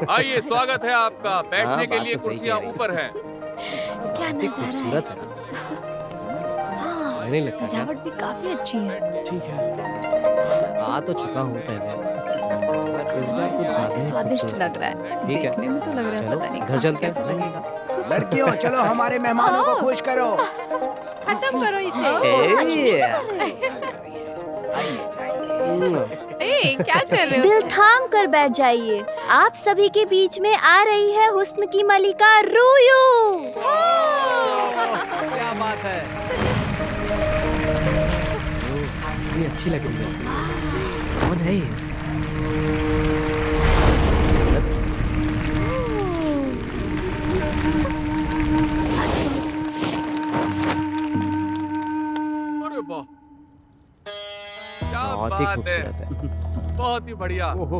आइए, स्वागत है आपका। बैठने के बात लिए तो सही कुर्सियाँ कह रही ऊपर हैं। क्या कितनी नजारा है। खूबसूरत है। नहीं हाँ, लगता क्या? सजावट भी काफी अच्छी है। ठीक है। आ तो चुका हूँ पहले, पर इस बार कुछ बहुत ज्यादा ही ही स्वादिष्ट खूबसूरत लग रहा है। ठीक है। देखने में तो लग रहा है चलो, पता नहीं घर खा के चलते हैं। कैसा लगेगा। लड़कियों चलो हमारे मेहमानों को खुश करो। खत्म करो इसे। आइए जाइए। ए, क्या कर रहे हो? दिल थाम कर बैठ जाइए। आप सभी के बीच में आ रही है हुस्न की मलिका रूयू। क्या बात है। कितनी अच्छी लग रही है। कौन है ये? अरे वाह, क्या बहुत ही बात है। खूबसूरत है। बहुत ही बढ़िया। ओहो,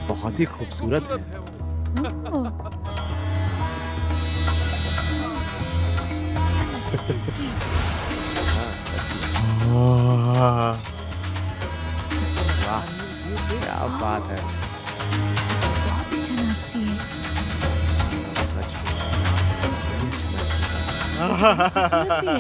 बहुत ही खूबसूरत है। है वो। वाह, क्या बात है। बहुत अच्छा नाचती है। सच में बहुत अच्छा नाच रही है। खूबसूरत भी है।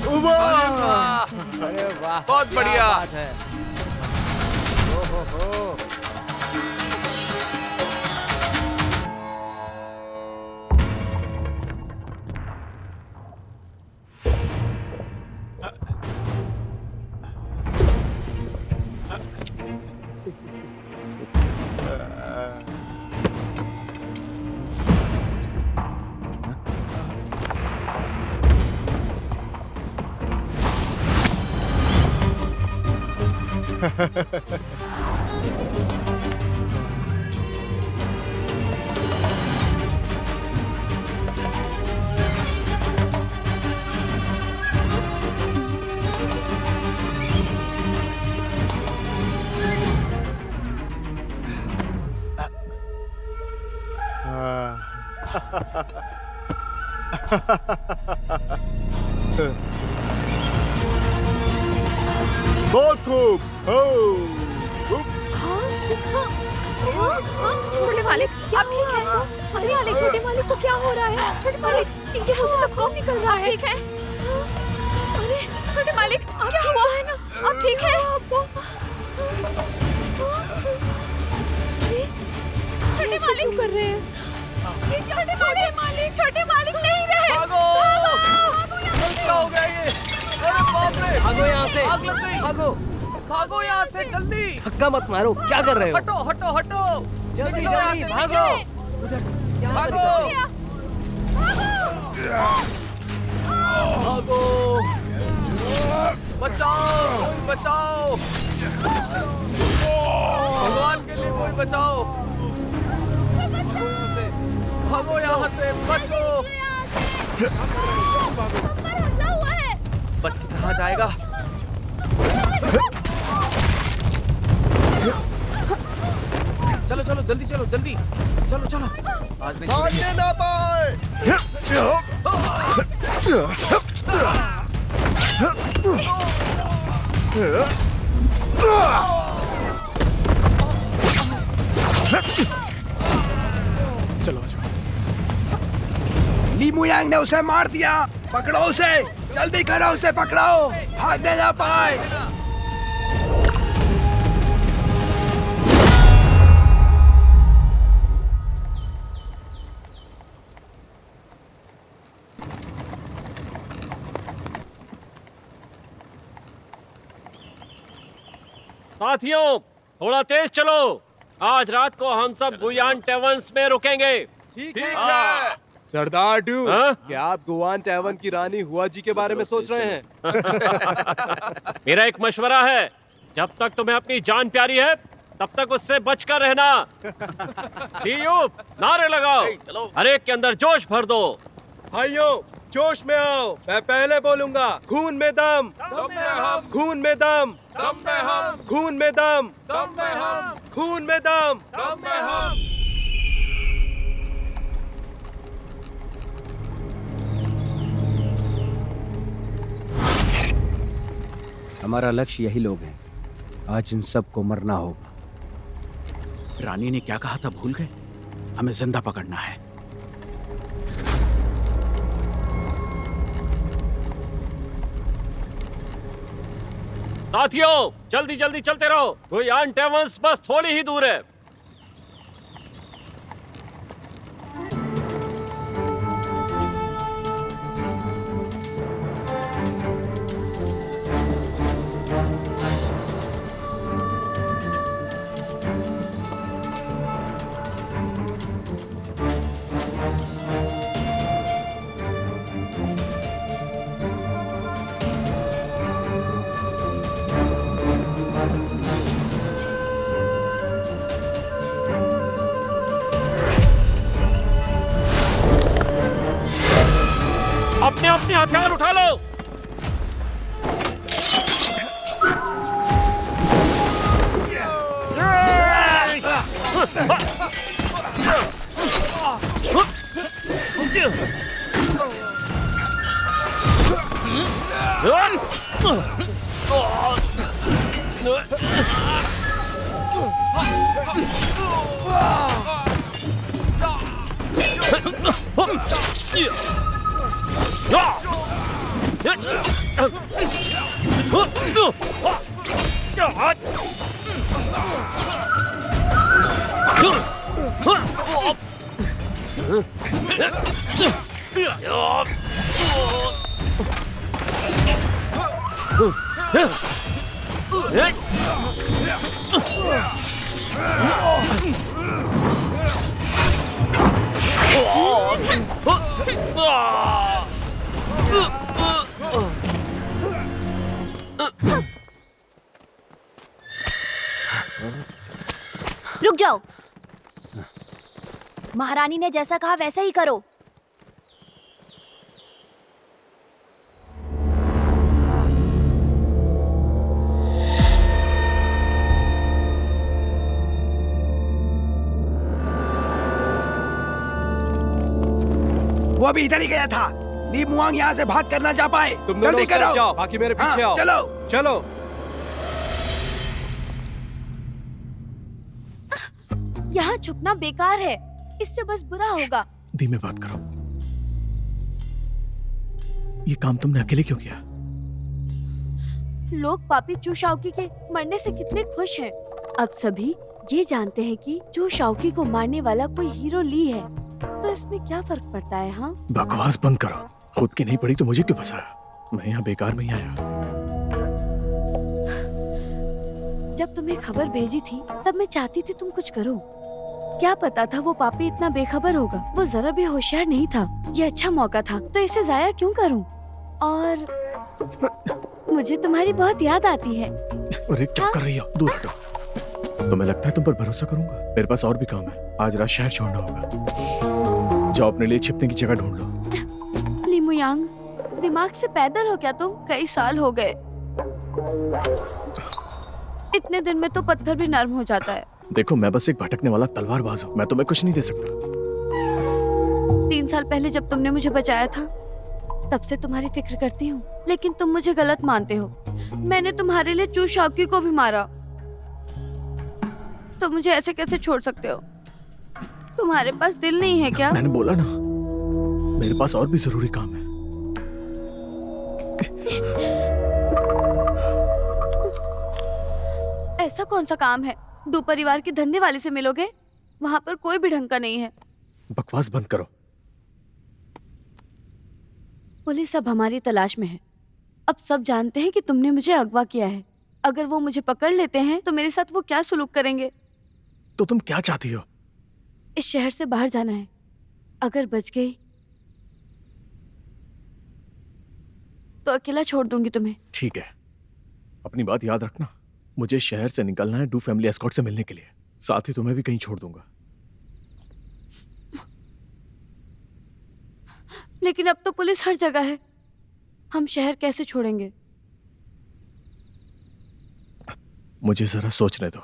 अरे वाह, अरे वाह, बहुत क्या बढ़िया। बात है। ओहो। बहुत खूब। छोटे मालिक, आप ठीक है? छोटे मालिक को क्या हो रहा है? छोटे मालिक, इनके मुंह से तो खून निकल रहा है। ठीक है? अरे, छोटे मालिक, क्या हुआ है ना? आप ठीक है? छोटे मालिक कर रहे हैं। छोटे मालिक नहीं रहे। भागो! क्या हो गया ये? अरे बाप रे! भागो यहाँ से। आग लग गई। भागो। भागो यहाँ से जल्दी। धक्का मत मारो। क्या कर रहे हो? हटो, हटो, हटो। जल्दी निकलो यहाँ जल्दी से, भागो। उधर से। यहाँ से भागो। निकलो। भागो। बचाओ, कोई बचाओ। भगवान के लिए कोई बचाओ। भागो यहाँ से, बचो। बच के कहाँ जाएगा? चलो चलो जल्दी चलो जल्दी चलो चलो आज नहीं भागने ना पाए। चलो ली मुयांग ने उसे मार दिया। पकड़ो उसे, जल्दी करो, उसे पकड़ो, भागने ना पाए। साथियों, थोड़ा तेज चलो। आज रात को हम सब गुयान टेवर्न्स में रुकेंगे। ठीक है। सरदार डू, हाँ? क्या आप गुआन टैवन की रानी हुआ जी के बारे में सोच रहे हैं? मेरा एक मशवरा है, जब तक तुम्हें अपनी जान प्यारी है तब तक उससे बचकर रहना। नारे लगाओ, हर एक के अंदर जोश भर दो। भाइयों, जोश में आओ। मैं पहले बोलूंगा, खून में दम, दम में हम, खून में दम, दम में हम, खून में दम, दम में हम, खून में दम। दम में हम। हमारा लक्ष्य यही लोग हैं। आज इन सबको मरना होगा। रानी ने क्या कहा था भूल गए? हमें जिंदा पकड़ना है। साथियों, जल्दी जल्दी चलते रहो, गुयान टेवर्न्स बस थोड़ी ही दूर है। अपने अपने हथियार उठा लो। रुक जाओ। महारानी ने जैसा कहा वैसा ही करो। वो अभी इधर ही गया था। ली मुआंग यहाँ से भाग कर ना जा पाए। तुम दोनों जल्दी उस तरफ करो। जाओ, बाकी मेरे पीछे हाँ, आओ। चलो चलो। यहाँ छुपना बेकार है, इससे बस बुरा होगा। धीमे बात करो। ये काम तुमने अकेले क्यों किया? लोग पापी चू शाओकी के मरने से कितने खुश हैं। अब सभी ये जानते हैं कि चू शाओकी को मारने वाला कोई हीरो ली है, तो इसमें क्या फर्क पड़ता है? हाँ, बकवास बंद करो। खुद की नहीं पड़ी तो मुझे क्यों फंसाया? मैं यहाँ बेकार में ही आया। जब तुम्हें खबर भेजी थी तब मैं चाहती थी तुम कुछ करो। क्या पता था वो पापी इतना बेखबर होगा। वो जरा भी होशियार नहीं था। ये अच्छा मौका था, तो इसे जाया क्यों करूं? और मुझे तुम्हारी बहुत याद आती है। अरे क्या कर रही हो? दूर हटो। तुम्हें लगता है तुम पर भरोसा करूंगा? मेरे पास और भी काम है। आज रात शहर छोड़ना होगा। जाओ अपने लिए छिपने की जगह ढूंढ लो। ली मुयांग, दिमाग से पैदल हो क्या तुम? कई साल हो गए। इतने दिन में तो पत्थर भी नर्म हो जाता है। देखो, मैं बस एक भटकने वाला तलवारबाज हूँ। मैं तुम्हें कुछ नहीं दे सकता। 3 साल पहले जब तुमने मुझे बचाया था, तब से तुम्हारी फिक्र करती हूँ, लेकिन तुम मुझे गलत मानते हो। मैंने तुम्हारे लिए चू शाओकी को भी मारा, तो मुझे ऐसे कैसे छोड़ सकते हो? तुम्हारे पास दिल नहीं है क्या? मैंने बोला ना, मेरे पास और भी जरूरी काम है। ऐसा कौन सा काम है? दो परिवार की धंधे वाले से मिलोगे? वहाँ पर कोई भी ढंग का नहीं है। बकवास बंद करो। पुलिस अब हमारी तलाश में है। अब सब जानते हैं कि तुमने मुझे अगवा किया है। अगर वो मुझे पकड़ लेते हैं तो मेरे साथ वो क्या सुलूक करेंगे? तो तुम क्या चाहती हो? इस शहर से बाहर जाना है। अगर बच गई तो अकेला छोड़ दूंगी तुम्हें। ठीक है, अपनी बात याद रखना। मुझे शहर से निकलना है डू फैमिली एस्कॉर्ट से मिलने के लिए। साथ ही तुम्हें भी कहीं छोड़ दूंगा। लेकिन अब तो पुलिस हर जगह है। हम शहर कैसे छोड़ेंगे? मुझे जरा सोचने दो।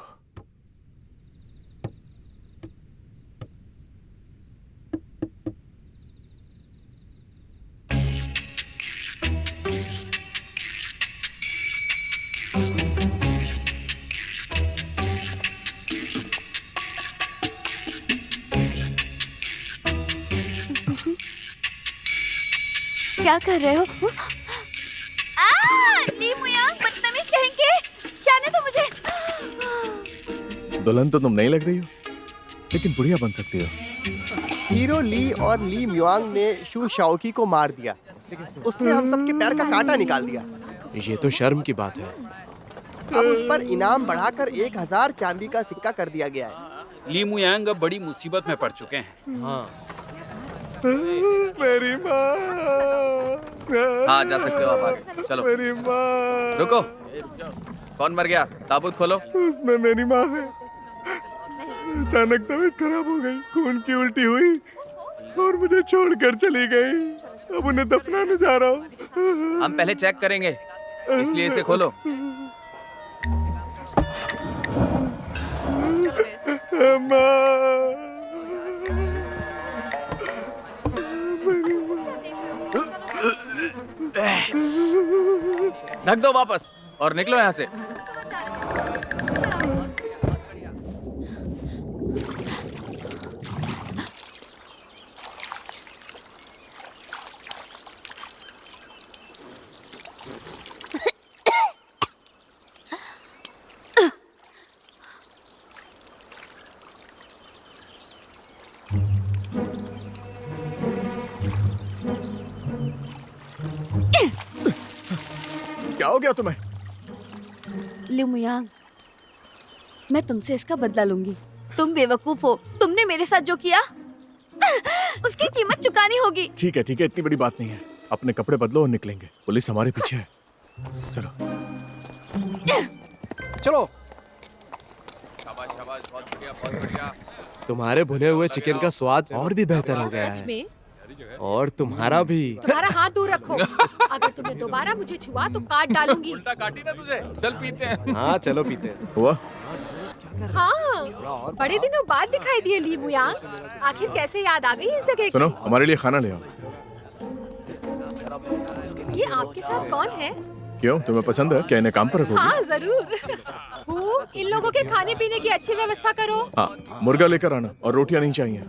क्या कर रहे हो? ली मुयांग, बदतमीज कहेंगे। जाने दो मुझे। दुल्हन तो तुम नहीं लग रही हो, लेकिन बुढ़िया बन सकती हो। हीरो ली और ली म्युआंग ने शू शाओकी को मार दिया। उसने हम सबके पैर का कांटा निकाल दिया। ये तो शर्म की बात है। अब उस पर इनाम बढ़ाकर 1000 चांदी का सिक्का कर दिया गया है। ली मुयांग अब बड़ी मुसीबत में पड़ चुके हैं। मेरी माँ। हाँ, जा सकते हो आप आगे। चलो। मेरी माँ। रुको। कौन मर गया? ताबूत खोलो। उसमें मेरी माँ है। अचानक तबीयत खराब हो गई, खून की उल्टी हुई और मुझे छोड़कर चली गई। अब उन्हें दफनाने जा रहा हूँ। हम पहले चेक करेंगे, इसलिए इसे खोलो। ढक दो वापस और निकलो यहाँ से। क्या हो गया तुम्हें? लिu मुयांग, मैं तुमसे इसका बदला लूंगी। तुम बेवकूफ हो। तुमने मेरे साथ जो किया उसकी कीमत चुकानी होगी। ठीक है, इतनी बड़ी बात नहीं है। अपने कपड़े बदलो और निकलेंगे। पुलिस हमारे पीछे है। चलो चलो। शाबाश शाबाश, बहुत बढ़िया बहुत बढ़िया। तुम्हारे भुने हुए चिकन का स्वाद और भी बेहतर हो गया सच है। में? और तुम्हारा भी। तुम्हारा हाथ दूर रखो। अगर तुमने दोबारा मुझे छुआ तो काट डालूंगी। उल्टा काटी ना तुझे। चल पीते हैं। हाँ चलो पीते हैं। हुआ? हाँ, बड़े दिनों बाद दिखाई दिए ली मुयांग। आखिर कैसे याद आ गई इस जगह सुनो, की? हमारे लिए खाना ले आओ। ये आपके साथ कौन है? क्यों, तुम्हें पसंद है क्या? इन्हें काम पर रखोगे? हाँ जरूर। इन लोगों के खाने पीने की अच्छी व्यवस्था करो। हाँ, मुर्गा लेकर आना और रोटियां नहीं चाहिए।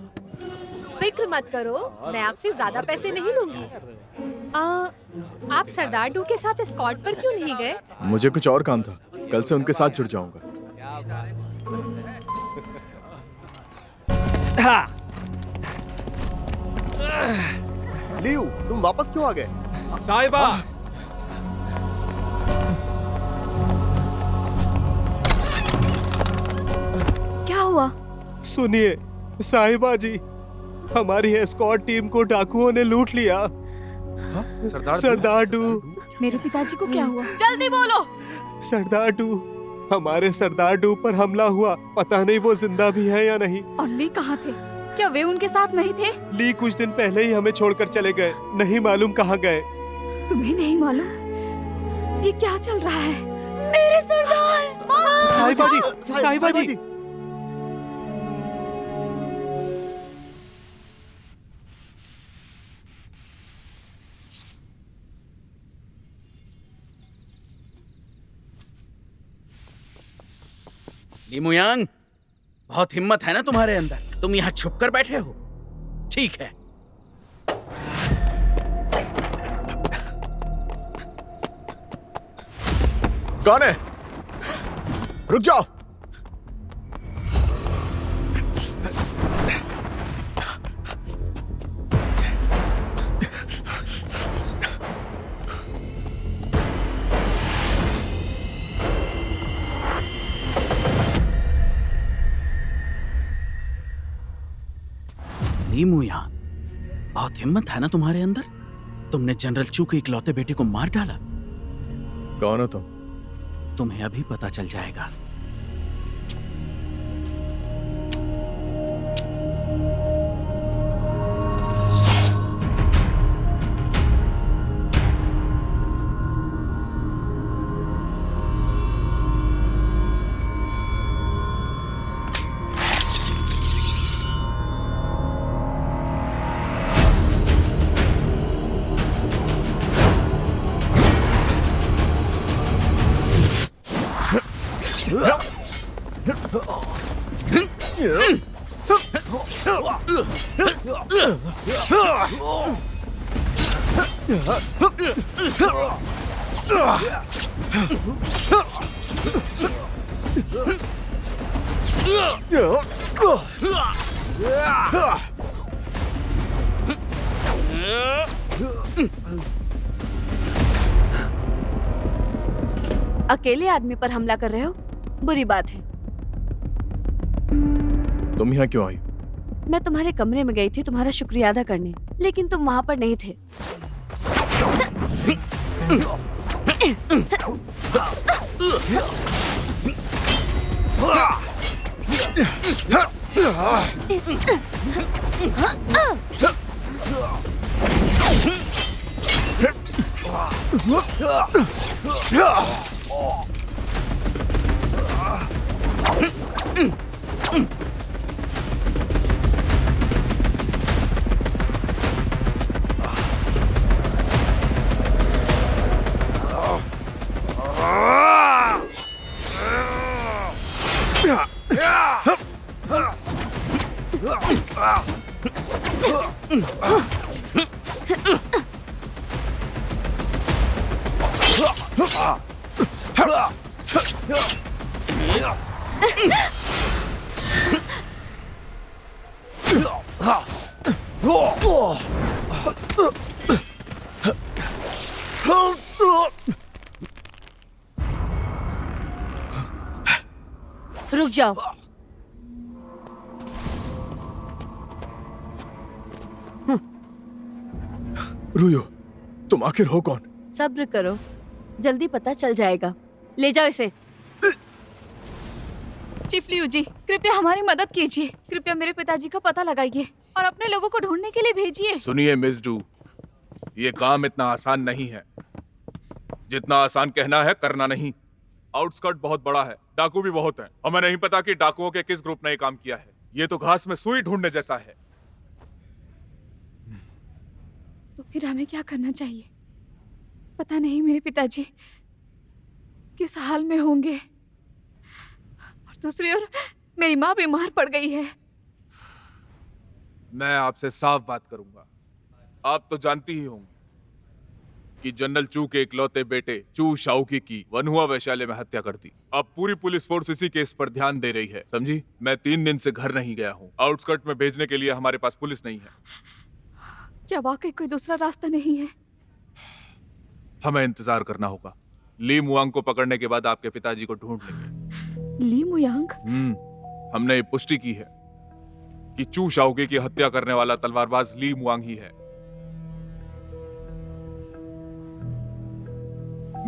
फिक्र मत करो, मैं आपसे ज्यादा पैसे नहीं लूंगी। आप सरदार डू के साथ स्कॉट पर क्यों नहीं गए? मुझे कुछ और काम था। कल से उनके साथ जुड़ जाऊंगा। लियू, तुम वापस क्यों आ गए? साहिबा। क्या हुआ? सुनिए साहिबा जी, हमारी एस्कॉर्ट टीम को डाकुओं ने लूट लिया। सरदार डू। मेरे पिताजी को क्या हुआ? जल्दी बोलो। सरदार डू, हमारे सरदार डू पर हमला हुआ। पता नहीं वो जिंदा भी है या नहीं। और ली कहाँ थे? क्या वे उनके साथ नहीं थे? ली कुछ दिन पहले ही हमें छोड़कर चले गए। नहीं मालूम कहाँ गए। तुम्हें नहीं मालूम? ये क्या चल रहा है? मेरे सरदार! साहिबा जी, साहिबा जी। ली मुयांग, बहुत हिम्मत है ना तुम्हारे अंदर। तुम यहाँ छुप कर बैठे हो। ठीक है, कौन है? रुक जाओ। ली मुयांग, बहुत हिम्मत है ना तुम्हारे अंदर। तुमने जनरल चू के इकलौते बेटे को मार डाला। कौन हो तुम? तुम्हें अभी पता चल जाएगा। अकेले आदमी पर हमला कर रहे हो, बुरी बात है। तुम यहाँ क्यों आई? मैं तुम्हारे कमरे में गई थी तुम्हारा शुक्रिया अदा करने, लेकिन तुम वहाँ पर नहीं थे। रुक जाओ। रूयो, तुम आखिर हो कौन? सब्र करो, जल्दी पता चल जाएगा। ले जाओ इसे। चीफ लियू जी, कृपया हमारी मदद कीजिए। कृपया मेरे पिताजी का पता लगाइए और अपने लोगों को ढूंढने के लिए भेजिए। सुनिए मिस डू, ये काम इतना आसान नहीं है। जितना आसान कहना है करना नहीं। आउटस्कर्ट बहुत बड़ा है, डाकू भी बहुत हैं। हमें नहीं पता कि डाकुओं के किस ग्रुप ने ये काम किया है। ये तो घास में सुई ढूंढने जैसा है। तो फिर हमें क्या करना चाहिए? पता नहीं मेरे पिताजी किस हाल में होंगे, और दूसरी ओर मेरी माँ बीमार पड़ गई है। मैं आपसे साफ बात करूंगा। आप तो जानती ही होंगी कि जनरल चू के इकलौते बेटे चू शाओकी की वनहुआ वैशाल्य में हत्या कर दी। अब पूरी पुलिस फोर्स इसी केस पर ध्यान दे रही है, समझी? मैं 3 दिन से घर नहीं गया हूँ। आउटस्कर्ट में भेजने के लिए हमारे पास पुलिस नहीं है। क्या वाकई कोई दूसरा रास्ता नहीं है? हमें इंतजार करना होगा। ली मुआंग को पकड़ने के बाद आपके पिताजी को ढूंढ लेंगे। ली मुयांग? हमने ये पुष्टि की है कि चू शाओकी की हत्या करने वाला तलवारबाज ली मुआंग ही है।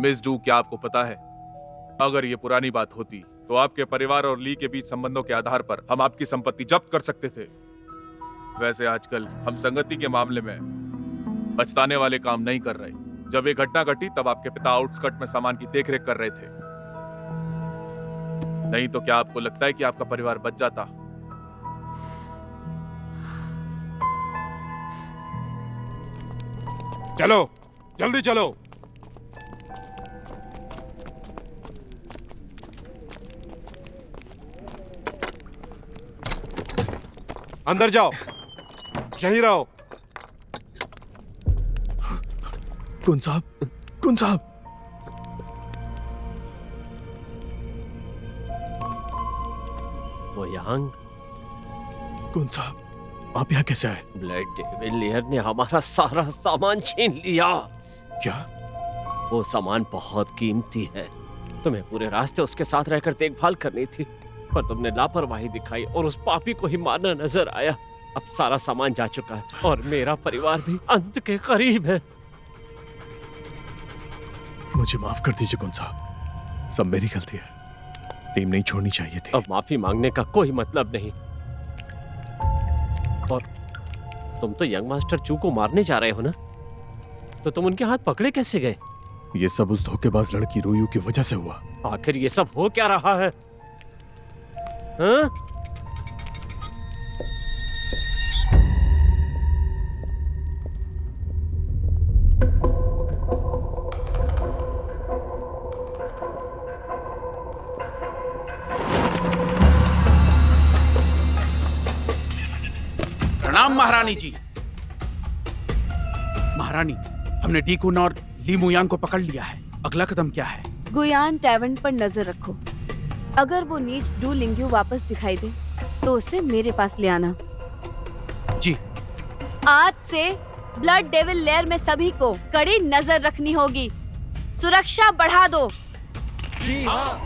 मिस डू, क्या आपको पता है, अगर ये पुरानी बात होती तो आपके परिवार और ली के बीच संबंधों के आधार पर हम आपकी संपत्ति जब्त कर सकते थे। वैसे आजकल हम संगति के मामले में पछताने वाले काम नहीं कर रहे। जब ये घटना घटी तब आपके पिता आउटस्कर्ट में सामान की देखरेख कर रहे थे। नहीं तो क्या आपको लगता है कि आपका परिवार बच जाता? चलो, जल्दी चलो। अंदर जाओ, यहीं रहो। कुन साहब, कुन साहब। वो यांग, कुन साहब, आप यहाँ कैसे आए? ब्लड डेविलियर ने हमारा सारा सामान छीन लिया। क्या? वो सामान बहुत कीमती है। तुम्हें पूरे रास्ते उसके साथ रहकर देखभाल करनी थी, पर तुमने लापरवाही दिखाई और उस पापी को ही मारना नजर आया। अब सारा सामान जा चुका है और मेरा परिवार भी अंत के करीब है। मुझे माफ कर दीजिए कुन साहब, सब मेरी गलती है। टीम नहीं छोड़नी चाहिए थी। अब माफी मांगने का कोई मतलब नहीं। और तुम तो यंग मास्टर चू को मारने जा रहे हो ना, तो तुम उनके हाथ पकड़े कैसे गए? ये सब उस धोखेबाज लड़की रूयू की वजह से हुआ। आखिर ये सब हो क्या रहा है? हाँ? प्रणाम महारानी जी। महारानी, हमने डी-कुन और ली मुयांग को पकड़ लिया है। अगला कदम क्या है? गुयान टैवर्न पर नजर रखो। अगर वो नीच डू लिंग्यू वापस दिखाई दे तो उसे मेरे पास ले आना। जी। आज से ब्लड डेविल लेयर में सभी को कड़ी नजर रखनी होगी। सुरक्षा बढ़ा दो। जी हाँ।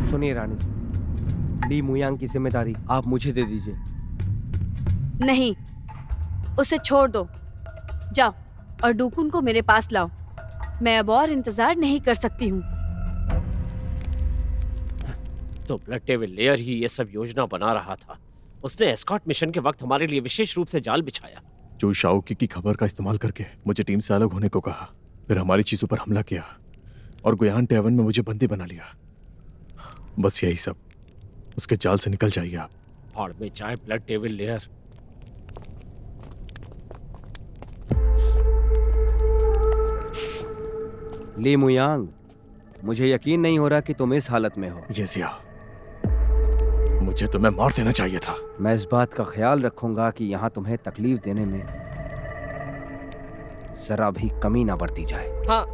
सुनिए रानी जी, ली मुयांग की जिम्मेदारी आप मुझे दे दीजिए। नहीं, उसे छोड़ दो। जाओ और डूकुन को मेरे पास लाओ। मैं अब और इंतजार नहीं कर सकती हूँ। तो ब्लड डेविल लेयर ही ये सब योजना बना रहा था। उसने एस्कॉर्ट मिशन के वक्त हमारे लिए विशेष रूप से जाल बिछाया। जो शाओकी की खबर का इस्तेमाल करके मुझे टीम से अलग होने को कहा, फिर हमारी चीजों पर हमला किया और गुयान टैवर्न में मुझे बंदी बना लिया। बस यही सब। उसके जाल से निकल जाइए आप। भाड़ में जाए ब्लड डेविल लेयर। ली मुयांग, मुझे यकीन नहीं हो रहा कि तुम इस हालत में हो। येजिया, मुझे तुम्हें मार देना चाहिए था। मैं इस बात का ख्याल रखूंगा कि यहाँ तुम्हें तकलीफ देने में जरा भी कमी ना बरती जाए। हाँ।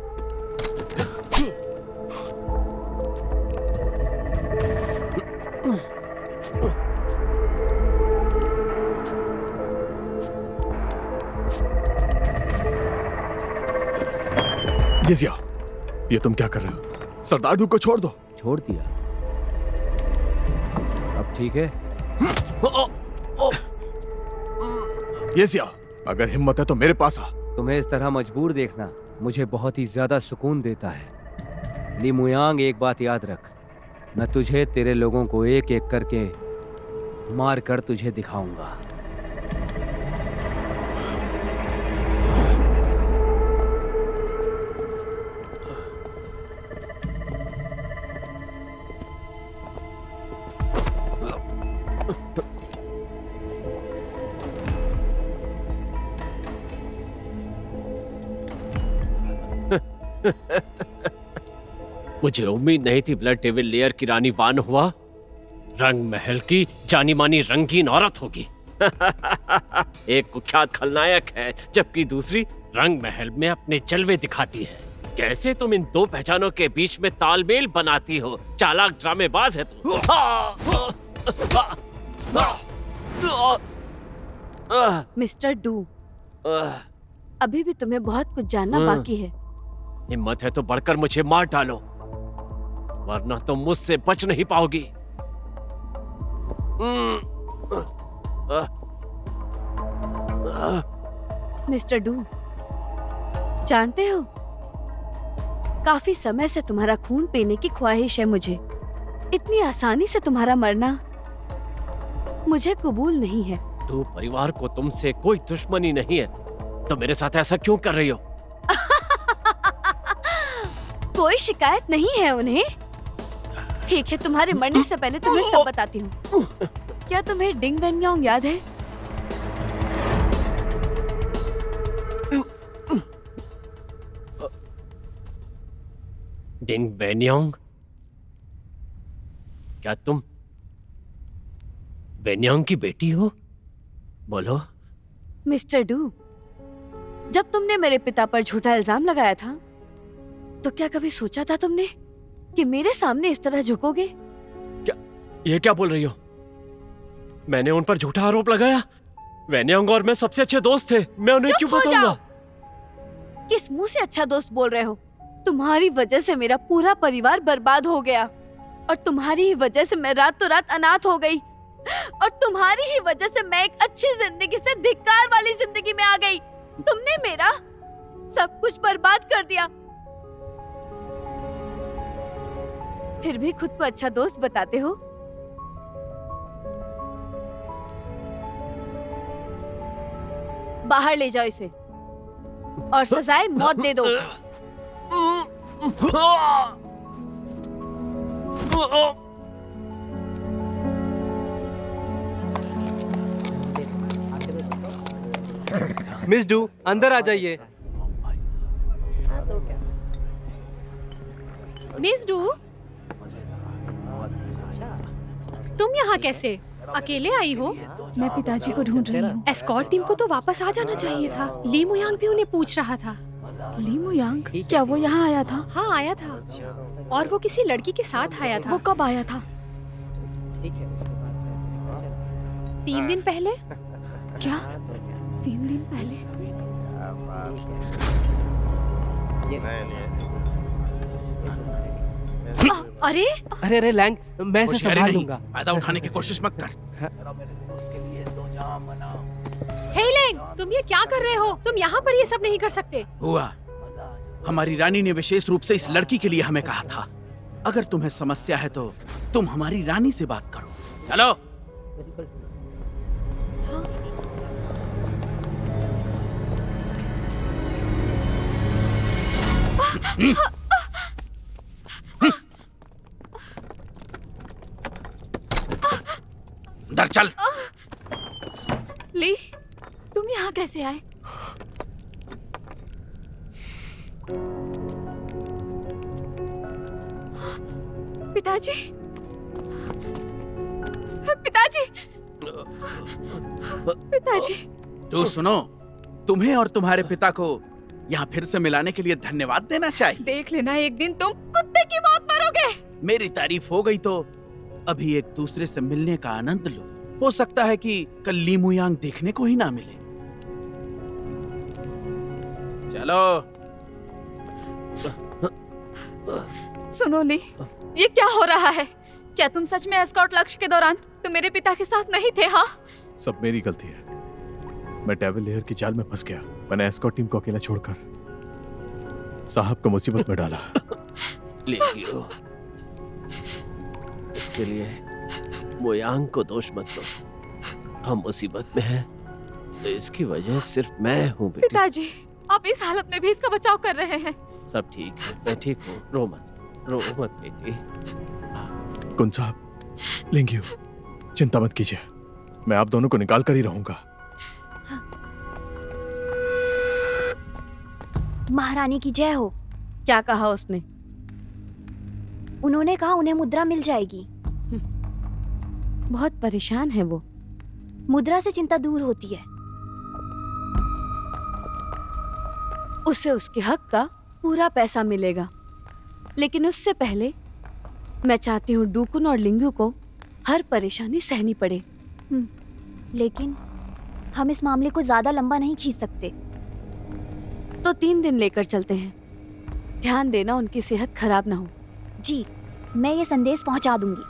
येजिया, ये तुम क्या कर रहे हो? सरदार डू को छोड़ दो। छोड़ दिया? अब ठीक है? येजिया, अगर हिम्मत है तो मेरे पास आ। तुम्हें इस तरह मजबूर देखना मुझे बहुत ही ज्यादा सुकून देता है। ली मुयांग, एक बात याद रख, मैं तुझे तेरे लोगों को एक एक करके मार कर तुझे दिखाऊंगा। मुझे उम्मीद नहीं थी ब्लड डेविल लेयर की रानी वान हुआ रंग महल की जानी मानी रंगीन औरत होगी। एक कुख्यात खलनायक है जबकि दूसरी रंग महल में अपने जलवे दिखाती है। कैसे तुम इन दो पहचानों के बीच में तालमेल बनाती हो? चालाक ड्रामेबाज है तू। मिस्टर डू, अभी भी तुम्हें बहुत कुछ जानना बाकी है। हिम्मत है तो बढ़कर मुझे मार डालो, वरना तुम मुझसे बच नहीं पाओगी। मिस्टर डू, जानते हो, काफी समय से तुम्हारा खून पीने की ख्वाहिश है मुझे। इतनी आसानी से तुम्हारा मरना मुझे कबूल नहीं है। तो परिवार को तुमसे कोई दुश्मनी नहीं है, तो मेरे साथ ऐसा क्यों कर रही हो? कोई शिकायत नहीं है उन्हें। ठीक है, तुम्हारे मरने से पहले तुम्हें सब बताती हूँ। क्या तुम्हें डिंग वेन्योंग याद है? डिंग वेन्योंग? क्या तुम वेन्योंग की बेटी हो? बोलो। मिस्टर डू, जब तुमने मेरे पिता पर झूठा इल्जाम लगाया था, तो क्या कभी सोचा था तुमने कि मेरे सामने इस तरह झुकोगे? ये क्या बोल रही हो? मैंने उन पर झूठा आरोप लगाया? वेन्योंग और मैं सबसे अच्छे दोस्त थे, मैं उन्हें क्यों फंसाऊंगा? किस मुंह से अच्छा दोस्त बोल रहे हो? तुम्हारी वजह से मेरा पूरा परिवार बर्बाद हो गया और तुम्हारी ही वजह से मैं रातों रात अनाथ हो गई और तुम्हारी ही वजह से मैं एक अच्छी जिंदगी से धिक्कार वाली जिंदगी में आ गई। तुमने मेरा सब कुछ बर्बाद कर दिया, फिर भी खुद को अच्छा दोस्त बताते हो। बाहर ले जाओ इसे और सजाए मौत दे दो। मिस डू, अंदर आ जाइए। मिस डू, तुम यहाँ कैसे? अकेले आई हो? मैं पिताजी को ढूंढ रही हूँ। एस्कॉर्ट टीम को तो वापस आ जाना चाहिए था। ली मुयांग भी उन्हें पूछ रहा था। ली मुयांग? क्या वो यहाँ आया था? हाँ आया था, और वो किसी लड़की के साथ आया था। वो कब आया था? 3 दिन पहले। क्या 3 दिन पहले? अरे अरे अरे लैंग, मैं इसे होशियारी संभाल नहीं, लूंगा। फायदा उठाने की कोशिश मत कर। हेलेंग, तुम ये क्या कर रहे हो? तुम यहाँ पर ये सब नहीं कर सकते। हुआ, हमारी रानी ने विशेष रूप से इस लड़की के लिए हमें कहा था, अगर तुम्हें समस्या है तो तुम हमारी रानी से बात करो। चलो। अंदर चल। ली, तुम यहाँ कैसे आए? पिताजी, पिताजी, पिताजी। तो सुनो, तुम्हें और तुम्हारे पिता को यहाँ फिर से मिलाने के लिए धन्यवाद देना चाहिए। देख लेना, एक दिन तुम कुत्ते की मौत मरोगे। मेरी तारीफ हो गई तो अभी एक दूसरे से मिलने का आनंद लो। हो सकता है कि कल ली मुयांग देखने को ही ना मिले। चलो। सुनो ली, ये क्या हो रहा है? क्या तुम सच में एस्कॉर्ट लक्ष्य के दौरान तुम मेरे पिता के साथ नहीं थे? हाँ, सब मेरी गलती है। मैं डेविल लेयर की जाल में फंस गया। मैंने एस्कॉर्ट टीम को अकेला छोड़कर साहब को मुसीबत में डाला। लियो, इसके लिए मुयांग को दोष मत दो। हम मुसीबत में हैं तो इसकी वजह सिर्फ मैं हूँ बेटी। पिताजी, आप इस हालत में भी इसका बचाव कर रहे हैं। सब ठीक है, मैं ठीक हूँ। रो मत बेटी। कुन साहब, लिंगियो, चिंता मत कीजिए, मैं आप दोनों को निकाल कर ही रहूंगा। महारानी की जय हो। क्या कहा उसने? उन्होंने कहा उन्हें मुद्रा मिल जाएगी। बहुत परेशान है वो। मुद्रा से चिंता दूर होती है। उसे उसके हक का पूरा पैसा मिलेगा, लेकिन उससे पहले मैं चाहती हूँ डूकुन और लिंगू को हर परेशानी सहनी पड़े। लेकिन हम इस मामले को ज्यादा लंबा नहीं खींच सकते। तो 3 दिन लेकर चलते हैं। ध्यान देना उनकी सेहत खराब ना हो। जी, मैं ये संदेश पहुंचा दूंगी।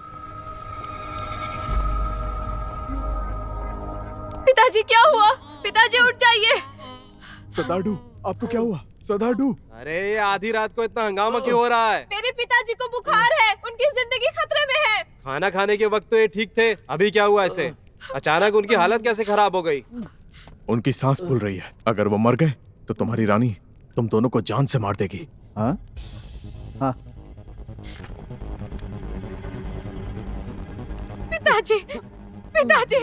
पिताजी, क्या हुआ? पिताजी, उठ जाइए। सदाडू, आपको क्या हुआ? सदाडू, अरे ये आधी रात को इतना हंगामा क्यों हो रहा है? मेरे पिताजी को बुखार है, उनकी जिंदगी खतरे में है। खाना खाने के वक्त तो ये ठीक थे, अभी क्या हुआ ऐसे? अचानक उनकी हालत कैसे खराब हो गई? उनकी सांस फूल रही है। अगर वो मर गए तो तुम्हारी रानी तुम दोनों को जान से मार देगी। हाँ हाँ। पिताजी, पिताजी।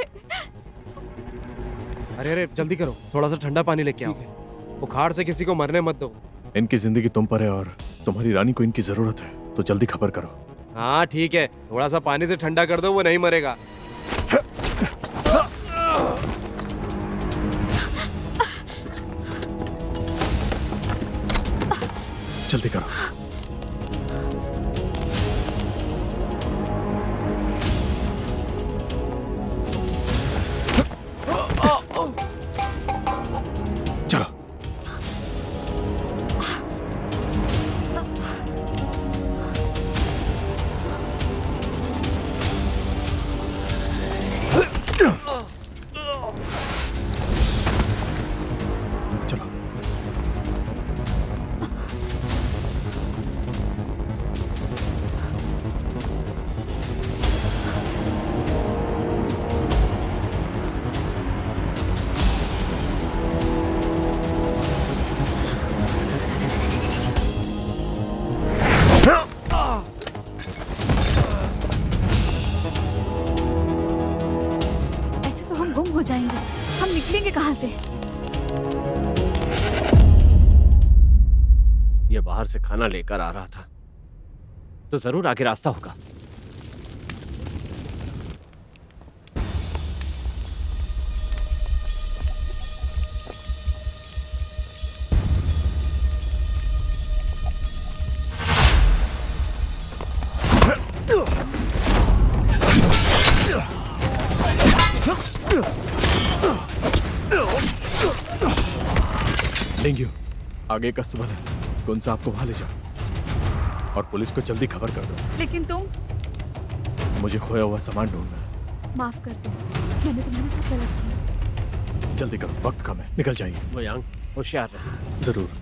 अरे अरे जल्दी करो, थोड़ा सा ठंडा पानी लेके आओ। बुखार से किसी को मरने मत दो। इनकी जिंदगी तुम पर है और तुम्हारी रानी को इनकी जरूरत है, तो जल्दी खबर करो। हाँ ठीक है, थोड़ा सा पानी से ठंडा कर दो, वो नहीं मरेगा। जल्दी करो। चलो। चलो। ऐसे तो हम गुम हो जाएंगे। हम निकलेंगे कहाँ से? ये बाहर से खाना लेकर आ रहा था तो जरूर आगे रास्ता होगा। आगे कस्तूरबा है, कौन सा आपको वहां ले जाओ और पुलिस को जल्दी खबर कर दो। लेकिन तुम, मुझे खोया हुआ सामान ढूंढना है। माफ कर दो, मैंने तुम्हारे साथ गलत किया। जल्दी करो, वक्त कम है, निकल जाइए। मुयांग, होशियार रहे। जरूर।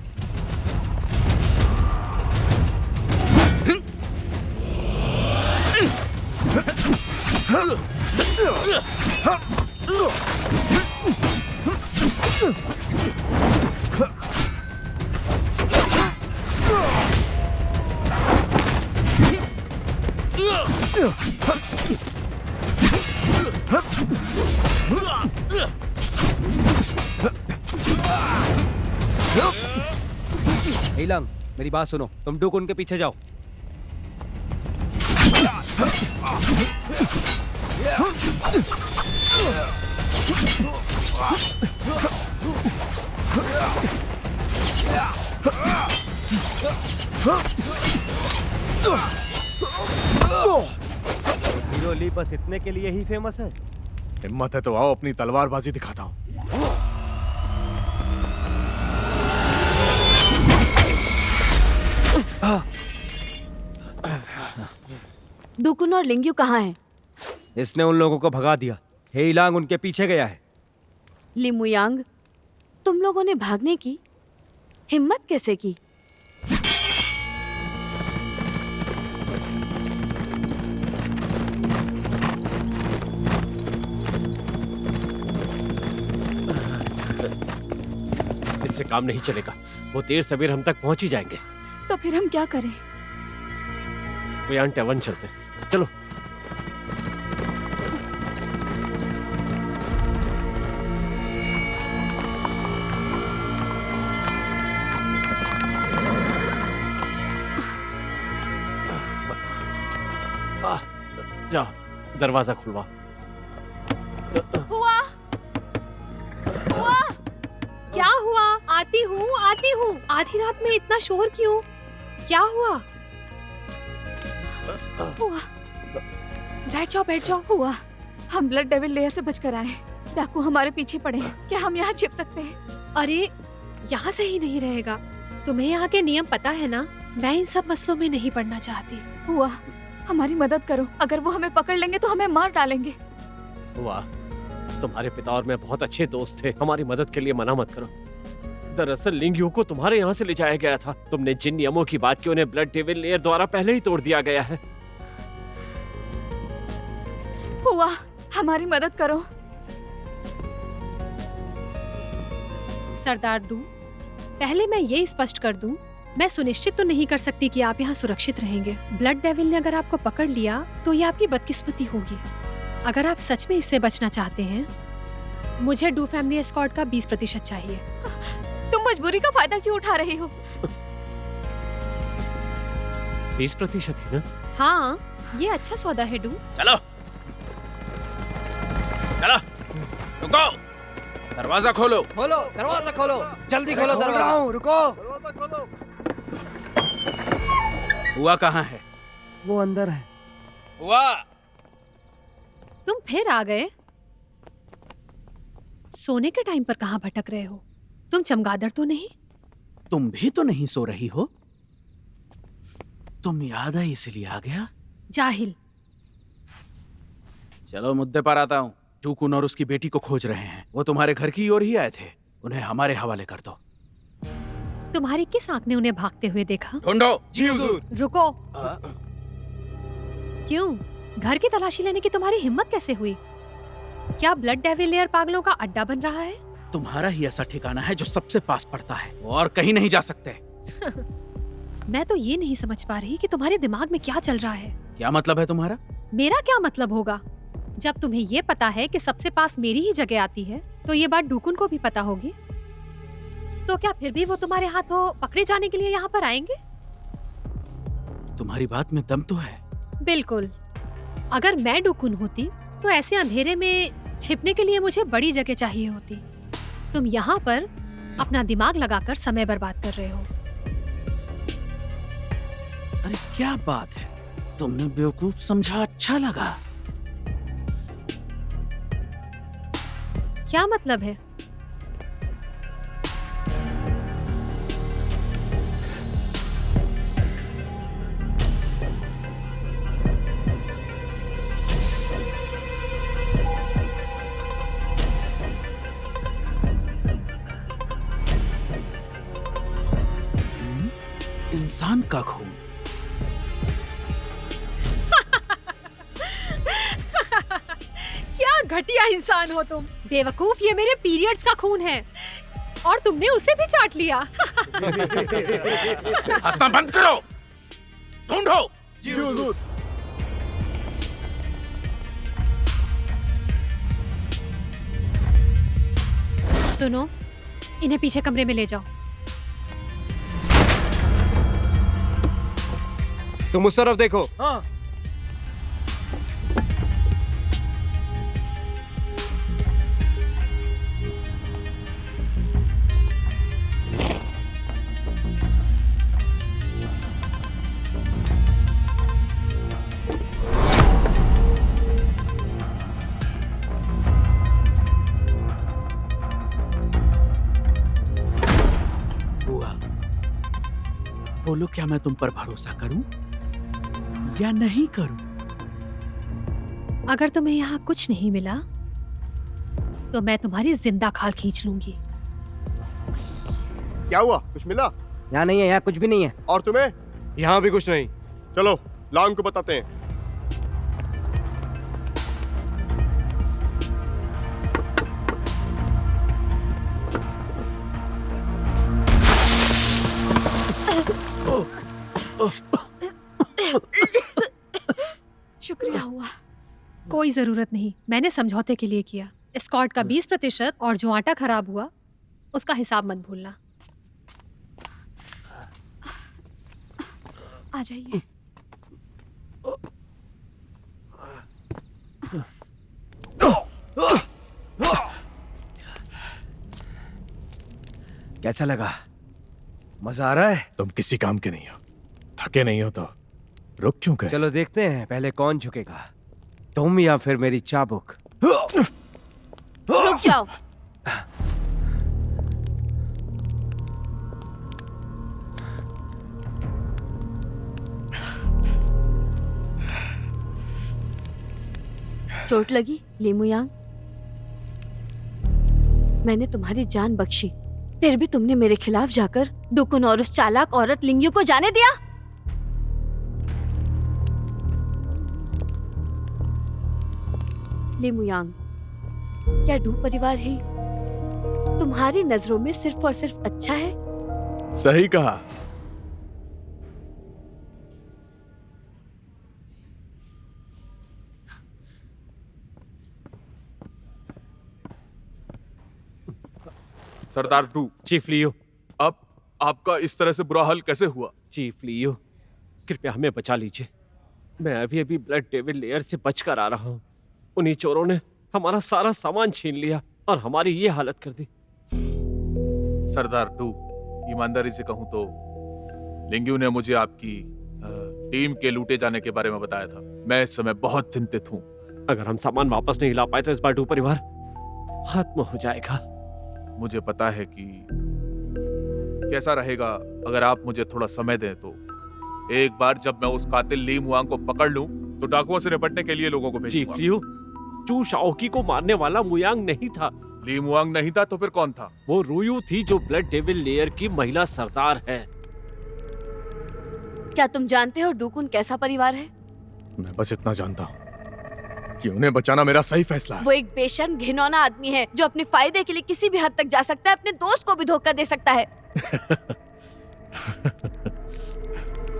हीलांग, मेरी बात सुनो, तुम डुकुन के पीछे जाओ। हीरो ली बस इतने के लिए ही फेमस है। हिम्मत है तो आओ, अपनी तलवारबाजी दिखाता हूँ। डुकुन और लिंग्यू कहाँ हैं? इसने उन लोगों को भगा दिया। हेइलांग उनके पीछे गया है। लिमुयांग, तुम लोगों ने भागने की हिम्मत कैसे की? इससे काम नहीं चलेगा। वो देर सवेर हम तक पहुंच ही जाएंगे। तो फिर हम क्या करें? गुयांग टैवर्न चलते हैं। चलो। जा, दरवाजा खुलवा। हुआ क्या हुआ? आती हूँ आधी रात में इतना शोर क्यों? क्या हुआ? बैठ जाओ। हुआ, हम ब्लड डेविल लेयर से बचकर आए। डाकू हमारे पीछे पड़े हैं। क्या हम यहाँ छिप सकते हैं? अरे यहाँ से ही नहीं रहेगा। तुम्हें यहाँ के नियम पता है ना? मैं इन सब मसलों में नहीं पड़ना चाहती। हुआ, हमारी मदद करो। अगर वो हमें पकड़ लेंगे तो हमें मार डालेंगे। वाह, तुम्हारे पिता और मैं बहुत अच्छे दोस्त थे। हमारी मदद के लिए मना मत करो। दरअसल लिंग्यू को तुम्हारे यहाँ से ले जाया गया था। तुमने जिन नियमों की बात की उन्हें ब्लड डेविल लेयर द्वारा पहले ही तोड़ दिया गया है। हुआ, हमारी मदद करो। सरदार डू, पहले मैं ये स्पष्ट कर दूं, मैं सुनिश्चित तो नहीं कर सकती कि आप यहाँ सुरक्षित रहेंगे। ब्लड डेविल ने अगर आपको पकड़ लिया तो ये आपकी बदकिस्मती होगी। अगर आप सच में इससे बचना चाहते हैं, मुझे डू फैमिली एस्कॉर्ट का 20% चाहिए। तुम मजबूरी का फायदा क्यों उठा रही हो? 20% ही ना? हाँ, ये अच्छा सौदा है डू। चलो, रुको, दरवाजा खोलो। दरवाजा खोलो, जल्दी खोलो दरवाजा। रुको। हुआ कहाँ है? वो अंदर है। हुआ, तुम फिर आ गए? सोने के टाइम पर कहाँ भटक रहे हो? तुम चमगादड़ तो नहीं? तुम भी तो नहीं सो रही हो? तुम याद आई इसलिए आ गया? जाहिल। चलो मुद्दे पर आता हूँ। टूकुन और उसकी बेटी को खोज रहे हैं। वो तुम्हारे घर की ओर ही आए थे। उन्हें हमारे हवाले कर दो। तुम्हारी किस आंख ने उन्हें भागते हुए देखा? ढूंढो। जी हुजूर। रुको। क्यों? घर की तलाशी लेने की तुम्हारी हिम्मत कैसे हुई? क्या ब्लड डेविल लेयर पागलों का अड्डा बन रहा है? तुम्हारा ही ऐसा ठिकाना है जो सबसे पास पड़ता है, और कहीं नहीं जा सकते। मैं तो ये नहीं समझ पा रही कि तुम्हारे दिमाग में क्या चल रहा है। क्या मतलब है तुम्हारा? मेरा क्या मतलब होगा? जब तुम्हें ये पता है कि सबसे पास मेरी ही जगह आती है, तो ये बात डुकुन को भी पता होगी। तो क्या फिर भी वो तुम्हारे हाथों पकड़े जाने के लिए यहाँ पर आएंगे? तुम्हारी बात में दम तो है। बिल्कुल। अगर मैं डुकुन होती तो ऐसे अंधेरे में छिपने के लिए मुझे बड़ी जगह चाहिए होती। तुम यहाँ पर अपना दिमाग लगाकर समय बर्बाद कर रहे हो। अरे क्या बात है, तुमने बेवकूफ समझा अच्छा लगा। क्या मतलब है? इंसान का खून। क्या घटिया इंसान हो तुम, बेवकूफ। ये मेरे पीरियड्स का खून है और तुमने उसे भी चाट लिया। हंसना बंद करो, ढूंढो। जी हुजूर। सुनो, इन्हें पीछे कमरे में ले जाओ। तुम उस तरफ देखो। हाँ। बुआ, बोलो, क्या मैं तुम पर भरोसा करूं या नहीं करूं? अगर तुम्हें यहाँ कुछ नहीं मिला तो मैं तुम्हारी जिंदा खाल खींच लूंगी। क्या हुआ, कुछ मिला? यहाँ नहीं है, यहाँ कुछ भी नहीं है। और तुम्हें? यहाँ भी कुछ नहीं। चलो लाओ, को बताते हैं। शुक्रिया हुआ। कोई जरूरत नहीं, मैंने समझौते के लिए किया। एस्कॉर्ट का 20% और जो आटा खराब हुआ उसका हिसाब मत भूलना। आ जाइए। कैसा लगा? मजा आ रहा है? तुम किसी काम के नहीं हो, थके नहीं हो तो रुक क्यों गए? चलो देखते हैं पहले कौन झुकेगा, तुम या फिर मेरी चाबुक। रुक जाओ। चोट लगी लीमुयांग? मैंने तुम्हारी जान बख्शी, फिर भी तुमने मेरे खिलाफ जाकर डुकुन और उस चालाक औरत लिंग्यू को जाने दिया। लीमुयांग, क्या डू परिवार ही तुम्हारी नजरों में सिर्फ और सिर्फ अच्छा है? सही कहा। सरदार डू। चीफ लियो। अब आपका इस तरह से बुरा हाल कैसे हुआ? चीफ लियो, कृपया हमें बचा लीजिए। मैं अभी अभी ब्लड डेविल लेयर से बचकर आ रहा हूँ। उन्हीं चोरों ने हमारा सारा सामान छीन लिया और हमारी ये हालत कर दी। सरदार डू, ईमानदारी से कहूं तो लिंग्यू ने मुझे आपकी टीम के लूटे जाने के बारे में बताया था। मैं इस समय बहुत चिंतित हूँ। अगर हम सामान वापस नहीं ला पाए तो इस बार डू परिवार खत्म हो जाएगा। मुझे पता है कि कैसा रहेगा अगर आप मुझे थोड़ा समय दें तो। एक बार जब मैं उस कातिल ली मुआंग को पकड़ लूं तो डाकुओं से निपटने के लिए लोगों को भेजूंगा। चीफ लियो, चू शाओकी को मारने वाला मुयांग नहीं था। ली मुआंग नहीं था तो फिर कौन था? वो रूयू थी जो ब्लड डेविल लेयर की महिला सरदार है। क्या तुम जानते हो डूकुन कैसा परिवार है? मैं बस इतना जानता हूँ कि उन्हें बचाना मेरा सही फैसला है। वो एक बेशर्म घिनौना आदमी है जो अपने फायदे के लिए किसी भी हद तक जा सकता है, अपने दोस्त को भी धोखा दे सकता है।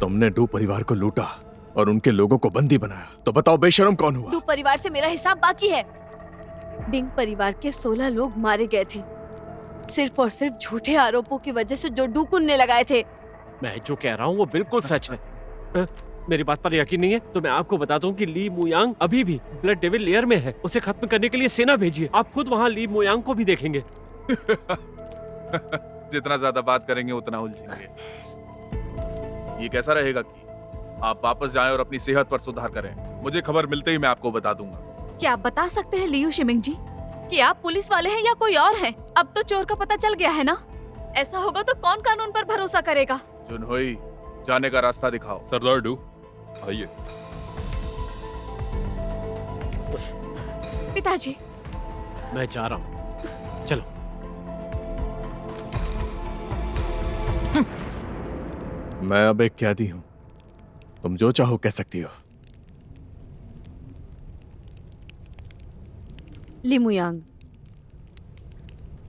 तुमने डू परिवार को लूटा और उनके लोगों को बंदी बनाया, तो बताओ बेशर्म कौन हुआ? डू परिवार से मेरा हिसाब बाकी है। डिंग परिवार के 16 लोग मारे गए थे, सिर्फ और सिर्फ झूठे आरोपों की वजह से जो डूकुन ने लगाए थे। मैं जो कह रहा हूँ वो बिल्कुल सच है। मेरी बात पर यकीन नहीं है तो मैं आपको बता दूं कि ली मुयांग अभी भी ब्लड डेविल लेयर में है। उसे खत्म करने के लिए सेना भेजिए। आप खुद वहाँ ली मुयांग को भी देखेंगे। जितना ज्यादा बात करेंगे उतना उलझेंगे। ये कैसा रहेगा कि आप वापस जाएं और अपनी सेहत पर सुधार करें। मुझे खबर मिलते ही मैं आपको बता दूंगा। क्या आप बता सकते हैं लियू शिमिंग जी कि आप पुलिस वाले हैं या कोई और है? अब तो चोर का पता चल गया है ना। ऐसा होगा तो कौन कानून पर भरोसा करेगा? जुनहोई, जाने का रास्ता दिखाओ। सरदार डू, आइए। पिताजी, मैं जा रहा हूँ, चलो। मैं अब एक कैदी हूं, तुम जो चाहो कह सकती हो। लिमुयांग,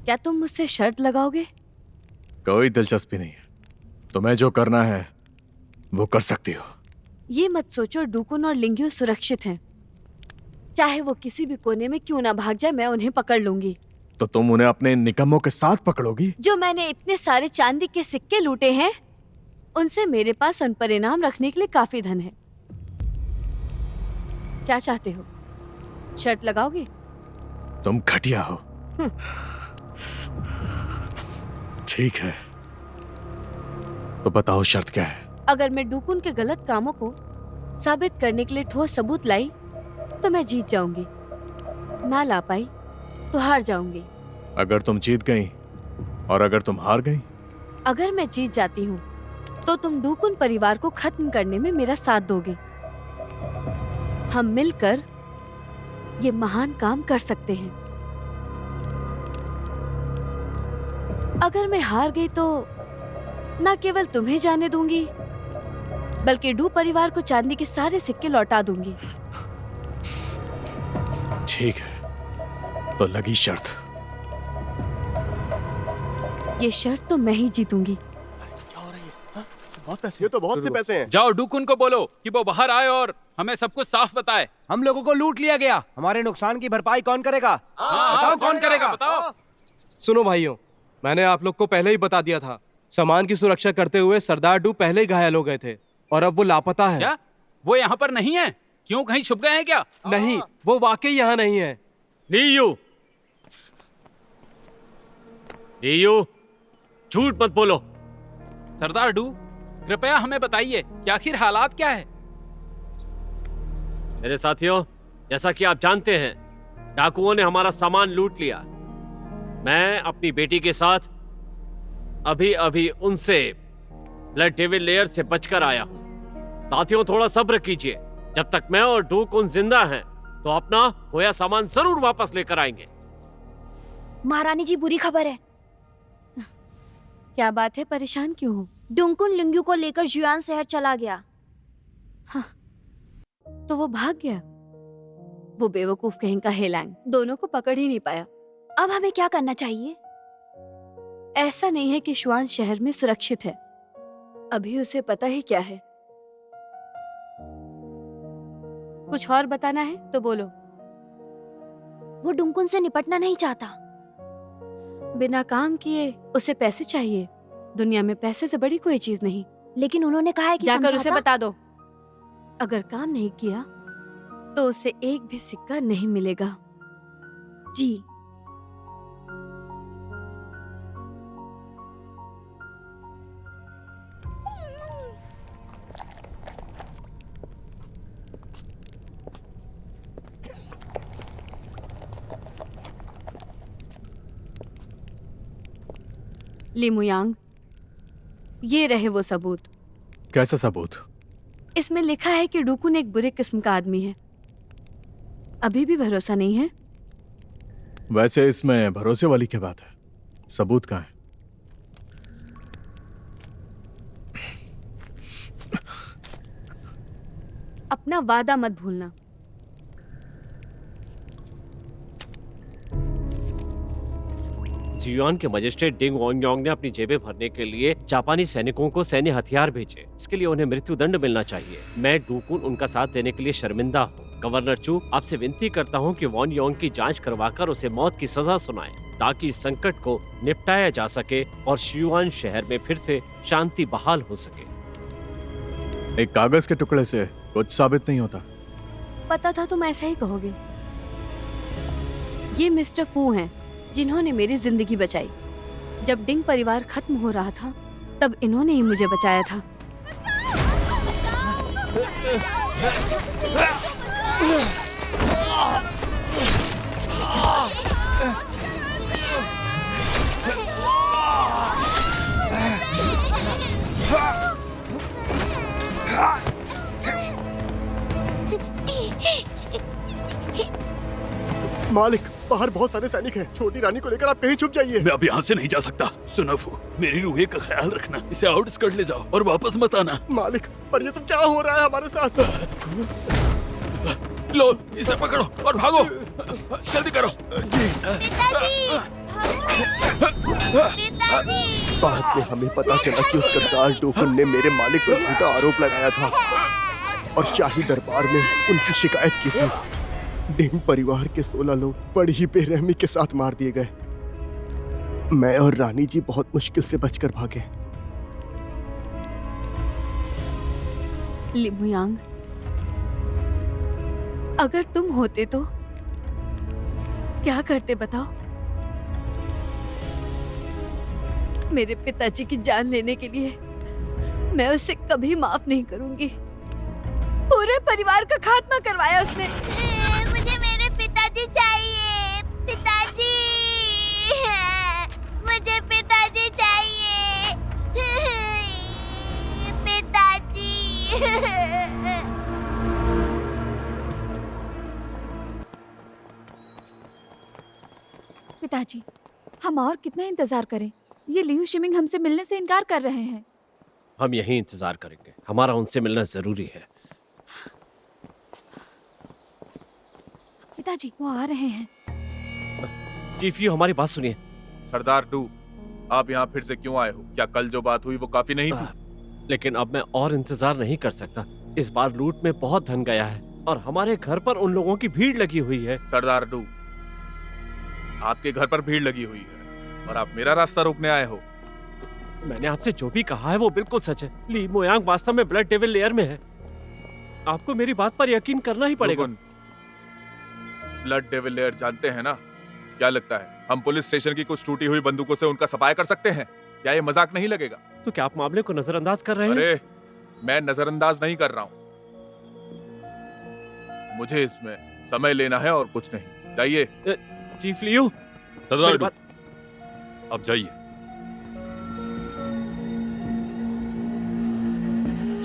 क्या तुम मुझसे शर्त लगाओगे? कोई दिलचस्पी नहीं है, तुम्हें जो करना है वो कर सकती हो। ये मत सोचो डुकुन और लिंग्यू सुरक्षित हैं। चाहे वो किसी भी कोने में क्यों ना भाग जाए, मैं उन्हें पकड़ लूंगी। तो तुम उन्हें अपने निकम्मों के साथ पकड़ोगी? जो मैंने इतने सारे चांदी के सिक्के लूटे हैं, उनसे मेरे पास उन पर इनाम रखने के लिए काफी धन है। क्या चाहते हो, शर्त लगाओगे? तुम घटिया हो। ठीक है, तो बताओ शर्त क्या है? अगर मैं डुकुन के गलत कामों को साबित करने के लिए ठोस सबूत लाई तो मैं जीत जाऊंगी, ना ला पाई तो हार जाऊंगी। अगर तुम जीत गई और अगर तुम हार गई? अगर मैं जीत जाती हूँ तो तुम डुकुन परिवार को खत्म करने में मेरा साथ दोगे। हम मिलकर ये महान काम कर सकते हैं। अगर मैं हार गई तो न केवल तुम्हें जाने दूंगी, बल्कि डू परिवार को चांदी के सारे सिक्के लौटा दूंगी। ठीक है, तो लगी शर्त। ये शर्त तो मैं ही जीतूंगी। बहुत पैसे, ये तो बहुत से पैसे हैं। जाओ डुकुन को बोलो कि वो बाहर आए और हमें सब कुछ साफ बताए। हम लोगों को लूट लिया गया, हमारे नुकसान की भरपाई कौन करेगा? बताओ कौन करेगा, बताओ। सुनो भाइयों, मैंने आप लोग को पहले ही बता दिया था, सामान की सुरक्षा करते हुए सरदार डू पहले ही घायल हो गए थे और अब वो लापता है। क्या वो यहाँ पर नहीं है? क्यों, कहीं छुप गए हैं क्या? नहीं, वो वाकई यहाँ नहीं है। लीयू, झूठ मत बोलो। सरदार डू, कृपया हमें बताइए कि आखिर हालात क्या है? मेरे साथियों, जैसा कि आप जानते हैं, डाकुओं ने हमारा सामान लूट लिया। मैं अपनी बेटी के साथ अभी अभी उनसे ब्लड डेविल लेयर से बचकर आया हूं। साथियों, थोड़ा सब्र कीजिए। जब तक मैं और डुकुन जिंदा हैं, तो अपना खोया सामान जरूर वापस लेकर आएंगे। महारानी जी, बुरी खबर है। क्या बात है, परेशान क्यों हो? डुकुन लिंग्यू को लेकर जुआन शहर चला गया। हाँ, तो वो भाग गया? वो बेवकूफ कहीं का हेलैंग दोनों को पकड़ ही नहीं पाया। अब हमें क्या करना चाहिए? ऐसा नहीं है कि शुआन शहर में सुरक्षित है। अभी उसे पता ही क्या है। कुछ और बताना है तो बोलो। वो डुकुन से निपटना नहीं चाहता। बिना काम किए उसे पैसे चाहिए। दुनिया में पैसे से बड़ी कोई चीज नहीं। लेकिन उन्होंने कहा है कि जाकर उसे बता दो, अगर काम नहीं किया तो उसे एक भी सिक्का नहीं मिलेगा। जी। लिमुयांग, ये रहे वो सबूत। कैसा सबूत? इसमें लिखा है कि डुकुन एक बुरे किस्म का आदमी है। अभी भी भरोसा नहीं है? वैसे इसमें भरोसे वाली क्या बात है? सबूत कहाँ है? अपना वादा मत भूलना। जियुआन के मजिस्ट्रेट डिंग वोंगयोंग ने अपनी जेबें भरने के लिए जापानी सैनिकों को सैन्य हथियार भेजे। इसके लिए उन्हें मृत्युदंड मिलना चाहिए। मैं डुकुन उनका साथ देने के लिए शर्मिंदा हूँ। गवर्नर चू, आपसे विनती करता हूँ कि वोंगयोंग की जांच करवाकर उसे मौत की सजा सुनाएं, ताकि इस संकट को निपटाया जा सके और शियुआन शहर में फिर से शांति बहाल हो सके। एक कागज के टुकड़े से कुछ साबित नहीं होता। पता था तुम ऐसा ही कहोगे। ये मिस्टर फू हैं, जिन्होंने मेरी जिंदगी बचाई। जब डिंग परिवार खत्म हो रहा था, तब इन्होंने ही मुझे बचाया था। मालिक, बाहर बहुत सारे सैनिक हैं। छोटी रानी को लेकर आप कहीं छुप जाइए। मैं अब यहाँ से नहीं जा सकता। सुनो फू, मेरी रूहे का ख्याल रखना। इसे आउटस्कर्ट ले जाओ और वापस मत आना। मालिक, पर ये सब क्या हो रहा है हमारे साथ? लो, इसे पकड़ो और भागो। जल्दी करो। बाद में हमें पता चला कि उस गद्दार डोकन ने मेरे मालिक पर झूठा आरोप लगाया था और शाही दरबार में उनकी शिकायत की थी। डिंग परिवार के 16 लोग बड़ी ही बेरहमी के साथ मार दिए गए। मैं और रानी जी बहुत मुश्किल से बचकर भागे। ली मुयांग, अगर तुम होते तो क्या करते बताओ? मेरे पिताजी की जान लेने के लिए मैं उसे कभी माफ नहीं करूंगी। पूरे परिवार का खात्मा करवाया उसने। मुझे मेरे पिताजी चाहिए। पिताजी, मुझे पिताजी चाहिए। पिताजी। पिताजी, हम और कितना इंतजार करें? ये लियू शिमिंग हमसे मिलने से इनकार कर रहे हैं। हम यहीं इंतजार करेंगे। हमारा उनसे मिलना जरूरी है। पिताजी, वो आ रहे हैं। चीफ यू, हमारी बात सुनिए। सरदार डू, आप यहाँ फिर से क्यों आए हो? क्या कल जो बात हुई वो काफी नहीं थी? लेकिन अब मैं और इंतजार नहीं कर सकता। इस बार लूट में बहुत धन गया है और हमारे घर पर उन लोगों की भीड़ लगी हुई है। सरदार डू, आपके घर पर भीड़ लगी हुई है और आप मेरा रास्ता रोकने आए हो। मैंने आपसे जो भी कहा है वो बिल्कुल सच है। ली मोयांग वास्तव में ब्लड डेविल लेयर में है। आपको मेरी बात पर यकीन करना ही पड़ेगा। ब्लड डेविल लेयर जानते हैं ना? क्या लगता है हम पुलिस स्टेशन की कुछ टूटी हुई बंदूकों से उनका सफाया कर सकते हैं? क्या ये मजाक नहीं लगेगा? तो क्या आप मामले को नजरअंदाज कर रहे हैं? अरे, मैं नजरअंदाज नहीं कर रहा हूँ। मुझे इसमें समय लेना है और कुछ नहीं। जाइए। Chief Liu. सरदार डू, अब जाइए।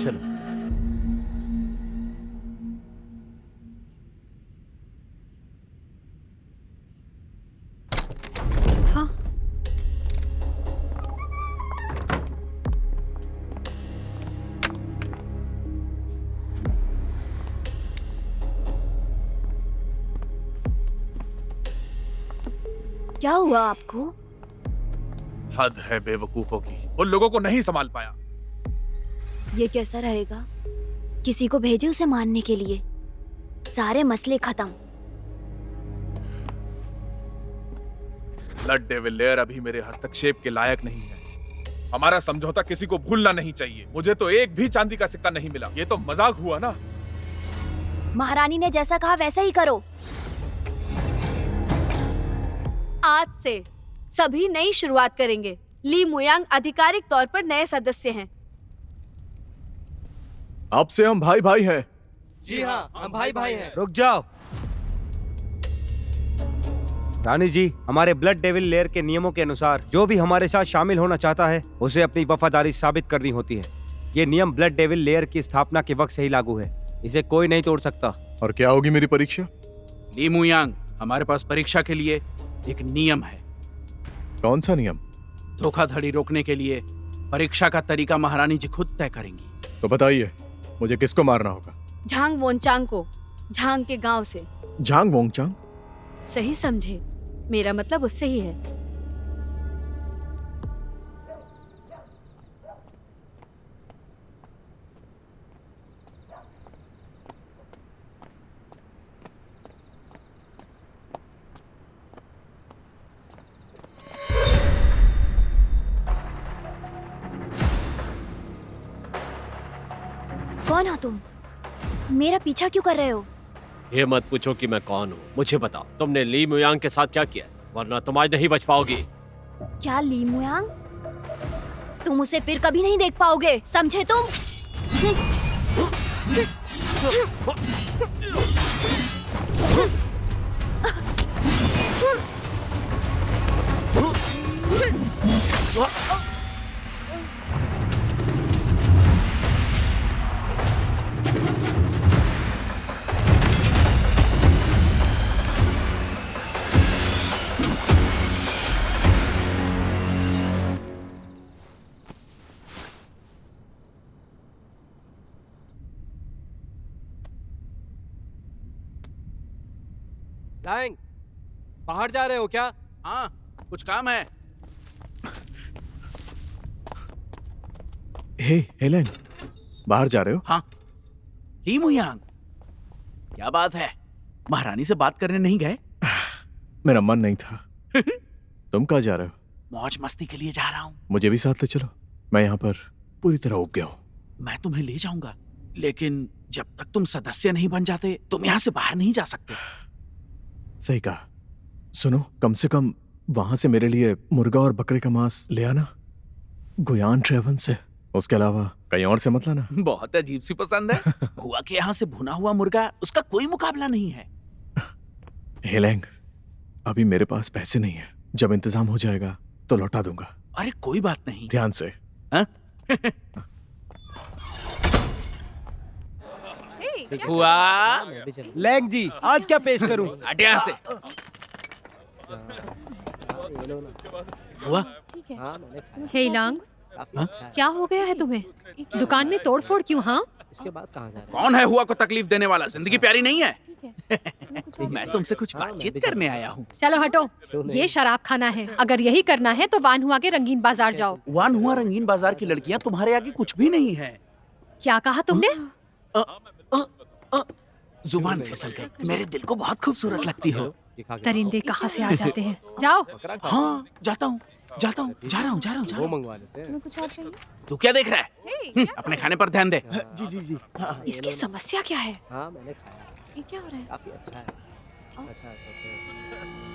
चलो। हाँ, क्या हुआ आपको? हद है बेवकूफों की। उन लोगों को नहीं संभाल पाया। ये कैसा रहेगा? किसी को भेजे उसे मारने के लिए। सारे मसले खत्म। ब्लड डेविल लेयर अभी मेरे हस्तक्षेप के लायक नहीं है। हमारा समझौता किसी को भूलना नहीं चाहिए। मुझे तो एक भी चांदी का सिक्का नहीं मिला। ये तो मजाक हुआ ना। महारानी ने जैसा कहा वैसा ही करो। आज से सभी नई शुरुआत करेंगे। ली मुयांग आधिकारिक तौर पर नए सदस्य हैं। अब से हम भाई भाई हैं। जी हाँ, हम भाई भाई हैं। रुक जाओ। रानी जी, हमारे ब्लड डेविल लेयर के नियमों के अनुसार जो भी हमारे साथ शामिल होना चाहता है उसे अपनी वफादारी साबित करनी होती है। ये नियम ब्लड डेविल लेयर की स्थापना के वक्त से ही लागू है। इसे कोई नहीं तोड़ सकता। और क्या होगी मेरी परीक्षा? ली मुयांग, हमारे पास परीक्षा के लिए एक नियम है। कौन सा नियम? धोखाधड़ी रोकने के लिए परीक्षा का तरीका महारानी जी खुद तय करेंगी। तो बताइए, मुझे किसको मारना होगा? झांग वोनचांग को, झांग के गांव से। झांग वोंगचांग? सही समझे, मेरा मतलब उससे ही है। कौन हो तुम? मेरा पीछा क्यों कर रहे हो? ये मत पूछो कि मैं कौन हूँ। मुझे बताओ, तुमने ली मुयांग के साथ क्या किया, वरना तुम आज नहीं बच पाओगी। क्या ली मुयांग? तुम उसे फिर कभी नहीं देख पाओगे, समझे तुम? लैंग, बाहर जा रहे हो क्या? हाँ, कुछ काम है। हे हेलेन, बाहर जा रहे हो? हाँ। ली मुयांग, क्या बात है? महारानी से बात करने नहीं गए? मेरा मन नहीं था। तुम कहाँ जा रहे हो? मौज मस्ती के लिए जा रहा हूँ। मुझे भी साथ ले चलो। मैं यहाँ पर पूरी तरह उब गया हूँ। मैं तुम्हें ले जाऊंगा, लेकिन जब तक तुम सदस्य नहीं बन जाते तुम यहाँ से बाहर नहीं जा सकते। सही कहा। सुनो, कम से कम वहां से मेरे लिए मुर्गा और बकरे का मांस ले आना, गुयान ट्रेवन से। उसके अलावा कहीं और से मत लाना। बहुत अजीब सी पसंद है। हुआ कि यहाँ से भुना हुआ मुर्गा, उसका कोई मुकाबला नहीं है। हेलेंग, अभी मेरे पास पैसे नहीं है। जब इंतजाम हो जाएगा तो लौटा दूंगा। अरे कोई बात नहीं। ध्यान से। हुआ लैंग जी, आज क्या पेश करूं? हट यहाँ से। हुआ? हे लांग, क्या हो गया है तुम्हें? दुकान में तोड़फोड़ क्यों? हाँ, इसके बाद कहाँ जा रहे कौन है हुआ को तकलीफ देने वाला? जिंदगी प्यारी नहीं है? मैं तुमसे कुछ बातचीत करने आया हूँ। चलो हटो, ये शराब खाना है। अगर यही करना है तो वान हुआ के रंगीन बाजार जाओ। वान हुआ रंगीन बाजार की लड़कियाँ तुम्हारे आगे कुछ भी नहीं है। क्या कहा तुमने? जुबान फिसल गई। मेरे दिल को बहुत खूबसूरत लगती हो। दरिंदे कहाँ से आ जाते हैं। जाओ। हाँ, जाता हूँ, जा रहा हूँ। वो मंगवा लेते हैं। कुछ और चाहिए? तू क्या देख रहा है? अपने खाने पर ध्यान दे। जी। इसकी समस्या क्या है? हाँ, मैंने खाया। ये क्या हो रहा है? काफी अच्छा है। अच्छा,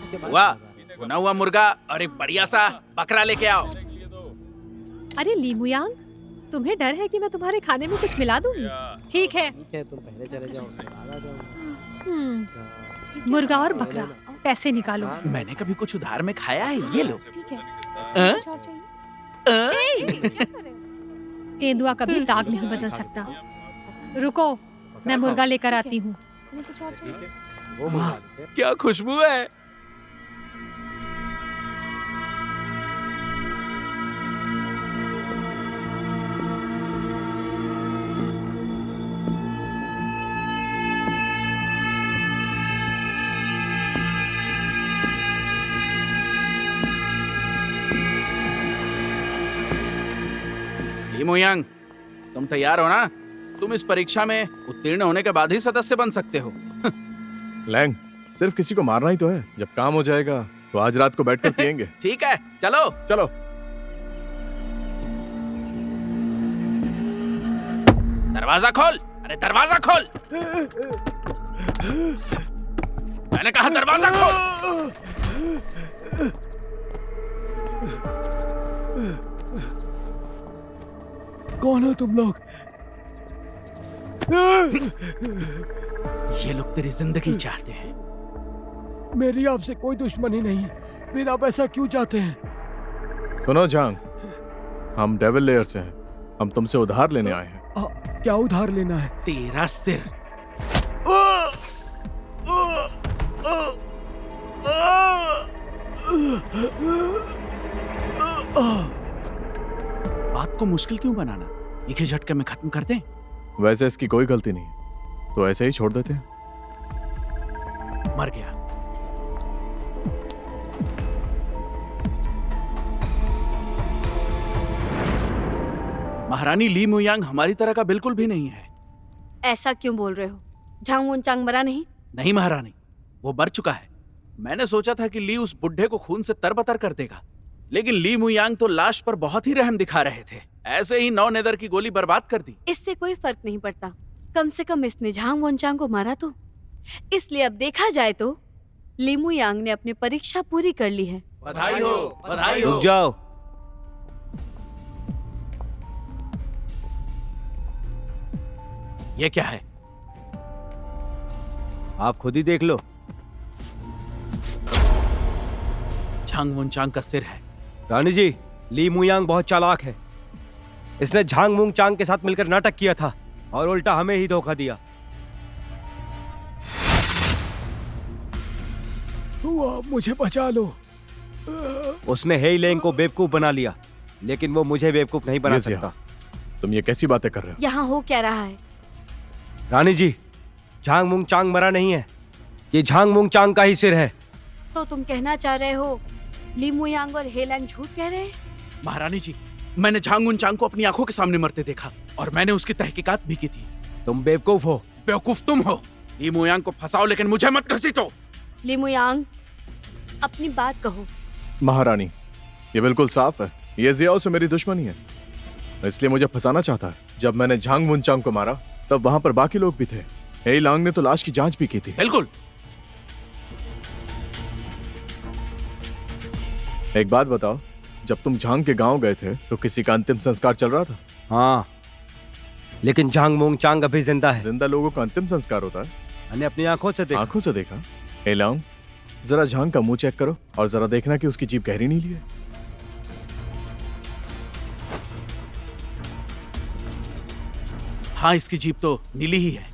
इसके बाद हुआ भुना हुआ मुर्गा और एक बढ़िया सा बकरा लेके आओ। अरे ली मुयांग, तुम्हें डर है कि मैं तुम्हारे खाने में कुछ मिला दूंगी? ठीक है, तुम पहले चले जाओ, उसके बाद आ जाऊंगा। मुर्गा और बकरा, पैसे निकालो। मैंने कभी कुछ उधार में खाया है? ये लो। ठीक है। हाँ? कुछ और चाहिए? तेंदुआ कभी दाग नहीं बदल सकता। रुको, मैं मुर्गा लेकर आती हूँ। तुम्हें कुछ और चाहिए? वो मंगवा लेते हैं। क्या खुशबू है। ली मुयांग, तुम तैयार हो ना? तुम इस परीक्षा में उत्तीर्ण होने के बाद ही सदस्य बन सकते हो। लैंग, सिर्फ किसी को मारना ही तो है। जब काम हो जाएगा तो आज रात को बैठकर पियेंगे। ठीक है, चलो। दरवाजा खोल। अरे दरवाजा खोल। मैंने कहा दरवाजा खोल। कौन हो तुम लोग? ये लोग तेरी जिंदगी चाहते हैं। मेरी आपसे कोई दुश्मनी नहीं, फिर आप ऐसा क्यों चाहते हैं? सुनो जांग, हम डेविल लेयर से हैं। हम तुमसे उधार लेने आए हैं। क्या उधार लेना है? तेरा सिर। बात को मुश्किल क्यों बनाना? एक ही झटके में खत्म कर दें। वैसे इसकी कोई गलती नहीं, तो ऐसे ही छोड़ देते हैं। मर गया। महारानी ली मुयांग हमारी तरह का बिल्कुल भी नहीं है। ऐसा क्यों बोल रहे हो? झांग वुनचांग मरा नहीं? नहीं महारानी, वो मर चुका है। मैंने सोचा था कि ली उस बुढ़े को खून से तरबतर कर देगा, लेकिन ली मुयांग तो लाश पर बहुत ही रहम दिखा रहे थे। ऐसे ही 9 नेदर की गोली बर्बाद कर दी। इससे कोई फर्क नहीं पड़ता। कम से कम इसने झांग वुनचांग को मारा तो। इसलिए अब देखा जाए तो ली मुयांग ने अपनी परीक्षा पूरी कर ली है। बधाई हो, बधाई हो। रुक जाओ। ये क्या है? आप खुद ही देख लो। झांग वुनचांग का सिर है। रानी जी, ली मुयांग बहुत चालाक है। इसने झांग वुनचांग के साथ मिलकर नाटक किया था और उल्टा हमें ही धोखा दिया। हुआ, मुझे बचा लो। उसने हेई लेंग को बेवकूफ बना लिया, लेकिन वो मुझे बेवकूफ नहीं बना सकता। तुम ये कैसी बातें कर रहे हो? यहाँ हो क्या रहा है? रानी जी, झांग वुनचांग मरा नहीं है। ये झांग मुंग चांग का ही सिर है। तो तुम कहना चाह रहे हो ली मुयांग और हेलैंग झूठ कह रहे हैं? महारानी जी, मैंने झांग उनचांग को अपनी आंखों के सामने मरते देखा और मैंने उसकी तहकीकात भी की थी। तुम बेवकूफ हो। बेवकूफ तुम हो। ली मुयांग को फंसाओ लेकिन मुझे मत घसीटो। ली मुयांग, अपनी बात कहो। महारानी, ये बिल्कुल साफ है, ये जियाओ से मेरी दुश्मनी है, इसलिए मुझे फंसाना चाहता है। जब मैंने झांग मुनचांग को मारा तब वहां पर बाकी लोग भी थे। हे लांग ने तो लाश की जांच भी की थी। बिल्कुल। एक बात बताओ, जब तुम झांग के गांव गए थे तो किसी का अंतिम संस्कार चल रहा था? हाँ, लेकिन झांग मुंग चांग अभी जिंदा है। जिंदा लोगों का अंतिम संस्कार होता है? मैंने अपनी आंखों से देखा। आंखों से देखा? हे लांग, जरा झांग का मुंह चेक करो और जरा देखना कि उसकी जीभ गहरी नीली है। हाँ, इसकी जीभ तो नीली ही है।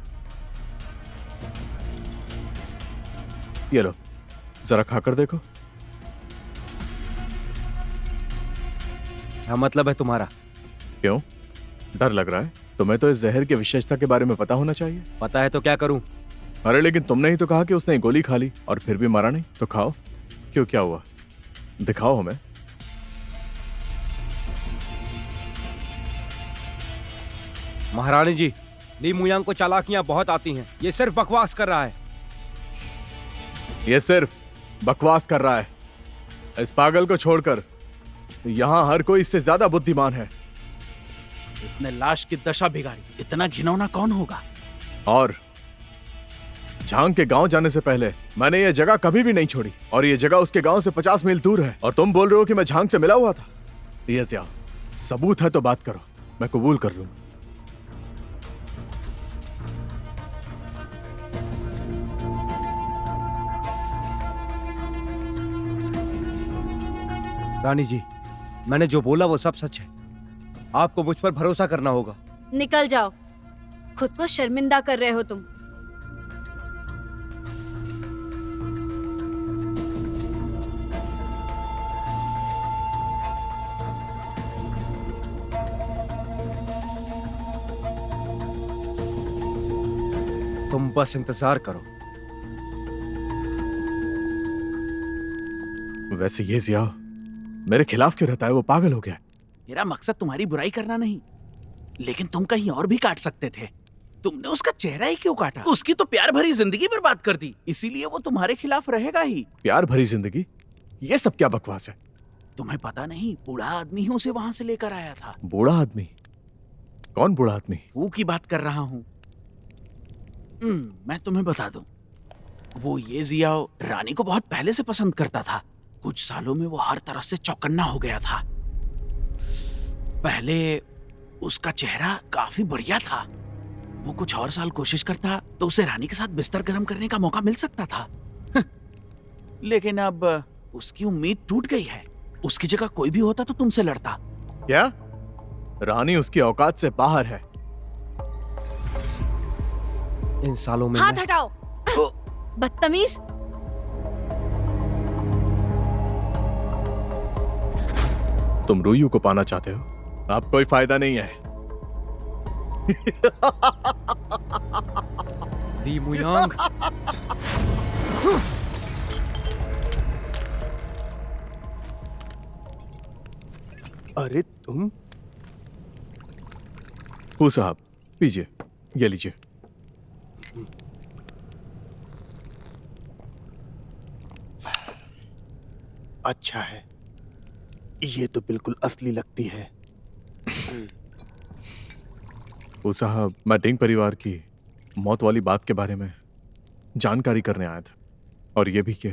ये लो, जरा खाकर देखो। क्या मतलब है तुम्हारा? क्यों, डर लग रहा है? तुम्हें तो इस जहर की विशेषता के बारे में पता होना चाहिए। पता है तो क्या करूं? अरे लेकिन तुमने ही तो कहा कि उसने गोली खा ली और फिर भी मारा नहीं, तो खाओ। क्यों, क्या हुआ? दिखाओ हमें। महारानी जी, ली मुयांग को चालाकियां बहुत आती हैं। ये सिर्फ बकवास कर रहा है। ये सिर्फ बकवास कर रहा है। इस पागल को छोड़कर यहां हर कोई इससे ज्यादा बुद्धिमान है। इसने लाश की दशा बिगाड़ी, इतना घिनौना कौन होगा? और झांग के गांव जाने से पहले मैंने ये जगह कभी भी नहीं छोड़ी, और ये जगह उसके गांव से 50 मील दूर है। और तुम बोल रहे हो कि मैं झांग से मिला हुआ था? ये जिया, सबूत है तो बात करो, मैं कबूल कर लूंगा। रानी जी, मैंने जो बोला वो सब सच है। आपको मुझ पर भरोसा करना होगा। निकल जाओ, खुद को शर्मिंदा कर रहे हो तुम। तुम बस इंतजार करो। वैसे ये जिया मेरे खिलाफ क्यों रहता है? वो पागल हो गया। मेरा मकसद तुम्हारी बुराई करना नहीं, लेकिन तुम कहीं और भी काट सकते थे। तुमने उसका चेहरा ही क्यों काटा? उसकी तो प्यार भरी जिंदगी बर्बाद कर दी, इसीलिए वो तुम्हारे खिलाफ रहेगा ही। प्यार भरी जिंदगी? ये सब क्या बकवास है? तुम्हें पता नहीं, बूढ़ा आदमी ही उसे वहां से लेकर आया था। बूढ़ा आदमी? कौन बूढ़ा आदमी? वो की बात कर रहा हूँ। मैं तुम्हें बता दूं, वो ये जियाओ रानी को बहुत पहले से पसंद करता था। कुछ सालों में वो हर तरह से चौकन्ना हो गया था। पहले उसका चेहरा काफी बढ़िया था। वो कुछ और साल कोशिश करता तो उसे रानी के साथ बिस्तर गर्म करने का मौका मिल सकता था। लेकिन अब उसकी उम्मीद टूट गई है। उसकी जगह कोई भी होता तो तुमसे लड़ता। क्या? रानी उसकी औकात से बाहर है। इन सालों में हाथ हटाओ, बदतमीज। तुम रूयू को पाना चाहते हो? अब कोई फायदा नहीं है। ली मुयांग, अरे तुम? फू साहब, पीजिए, ये लीजिए। अच्छा है, ये तो बिल्कुल असली लगती है। फू साहब, मैं डिंग परिवार की मौत वाली बात के बारे में जानकारी करने आया था, और ये भी कि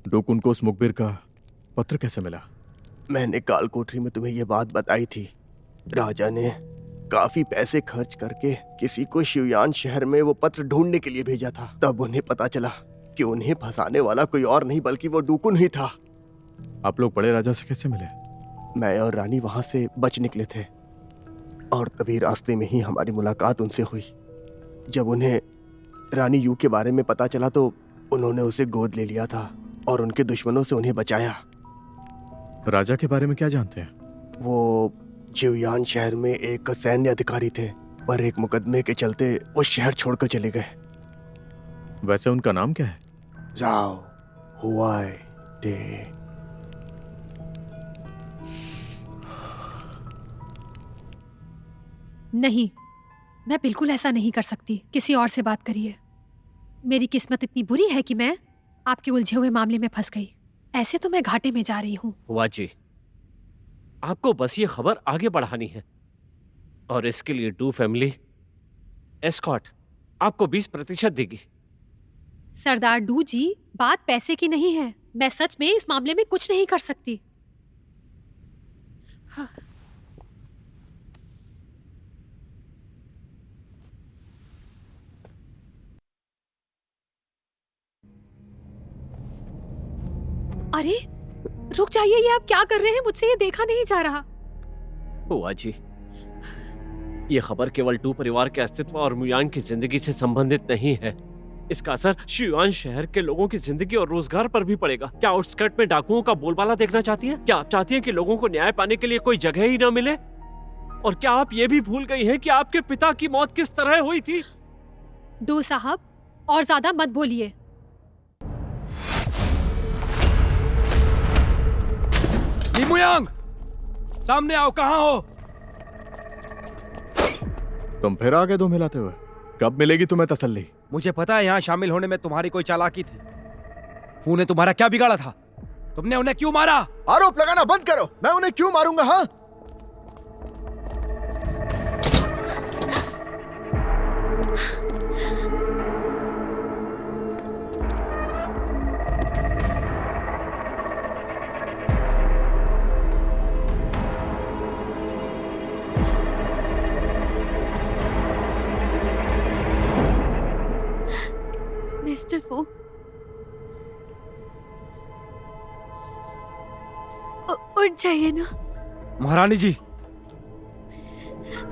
डोकुन को उस मुखबिर का पत्र कैसे मिला। मैंने काल कोठरी में तुम्हें ये बात बताई थी। राजा ने काफी पैसे खर्च करके किसी को शिवयान शहर में वो पत्र ढूंढने के लिए भेजा था। तब उन्हें पता चला कि उन्हें फंसाने वाला कोई और नहीं बल्कि वो डोकुन ही था। आप लोग बड़े राजा से कैसे मिले? मैं और रानी वहां से बच निकले थे, और तभी रास्ते में ही हमारी मुलाकात उनसे हुई। जब उन्हें रानी यू के बारे में पता चला तो उन्होंने उसे गोद ले लिया था और उनके दुश्मनों से उन्हें बचाया। राजा के बारे में क्या जानते हैं? वो जिवयान शहर में एक सैन्य अधिकारी थे, पर एक मुकदमे के चलते वो शहर छोड़कर चले गए। वैसे उनका नाम क्या है? जाओ हुआई डे। नहीं, मैं बिल्कुल ऐसा नहीं कर सकती। किसी और से बात करिए। मेरी किस्मत इतनी बुरी है कि मैं आपके उलझे हुए मामले में फंस गई। ऐसे तो मैं घाटे में जा रही हूँ। हुआ जी, आपको बस ये खबर आगे बढ़ानी है और इसके लिए डू फैमिली एस्कॉर्ट आपको 20% देगी। सरदार डू जी, बात पैसे की नहीं है। मैं सच में इस मामले में कुछ नहीं कर सकती। हाँ। अरे रुक जाइए, ये आप क्या कर रहे हैं? मुझसे ये देखा नहीं जा रहा। हुआ जी, ये खबर केवल डू परिवार के अस्तित्व और मुयांग की जिंदगी से संबंधित नहीं है। इसका असर शियुआन शहर के लोगों की जिंदगी और रोजगार पर भी पड़ेगा। क्या आउटस्कर्ट में डाकुओं का बोलबाला देखना चाहती हैं? क्या आप चाहती हैं कि लोगों को न्याय पाने के लिए कोई जगह ही न मिले? और क्या आप ये भी भूल गई हैं कि आपके पिता की मौत किस तरह हुई थी? डू साहब, और ज्यादा मत बोलिए। ली मुयांग, सामने आओ, कहाँ हो? तुम फिर आ गए दो मिलाते हुए। कब मिलेगी तुम्हें तसल्ली? मुझे पता है यहाँ शामिल होने में तुम्हारी कोई चालाकी थी। फू ने तुम्हारा क्या बिगाड़ा था? तुमने उन्हें क्यों मारा? आरोप लगाना बंद करो। मैं उन्हें क्यों मारूंगा? हाँ, मिस्टर फू, उठ जाइए ना। महारानी जी,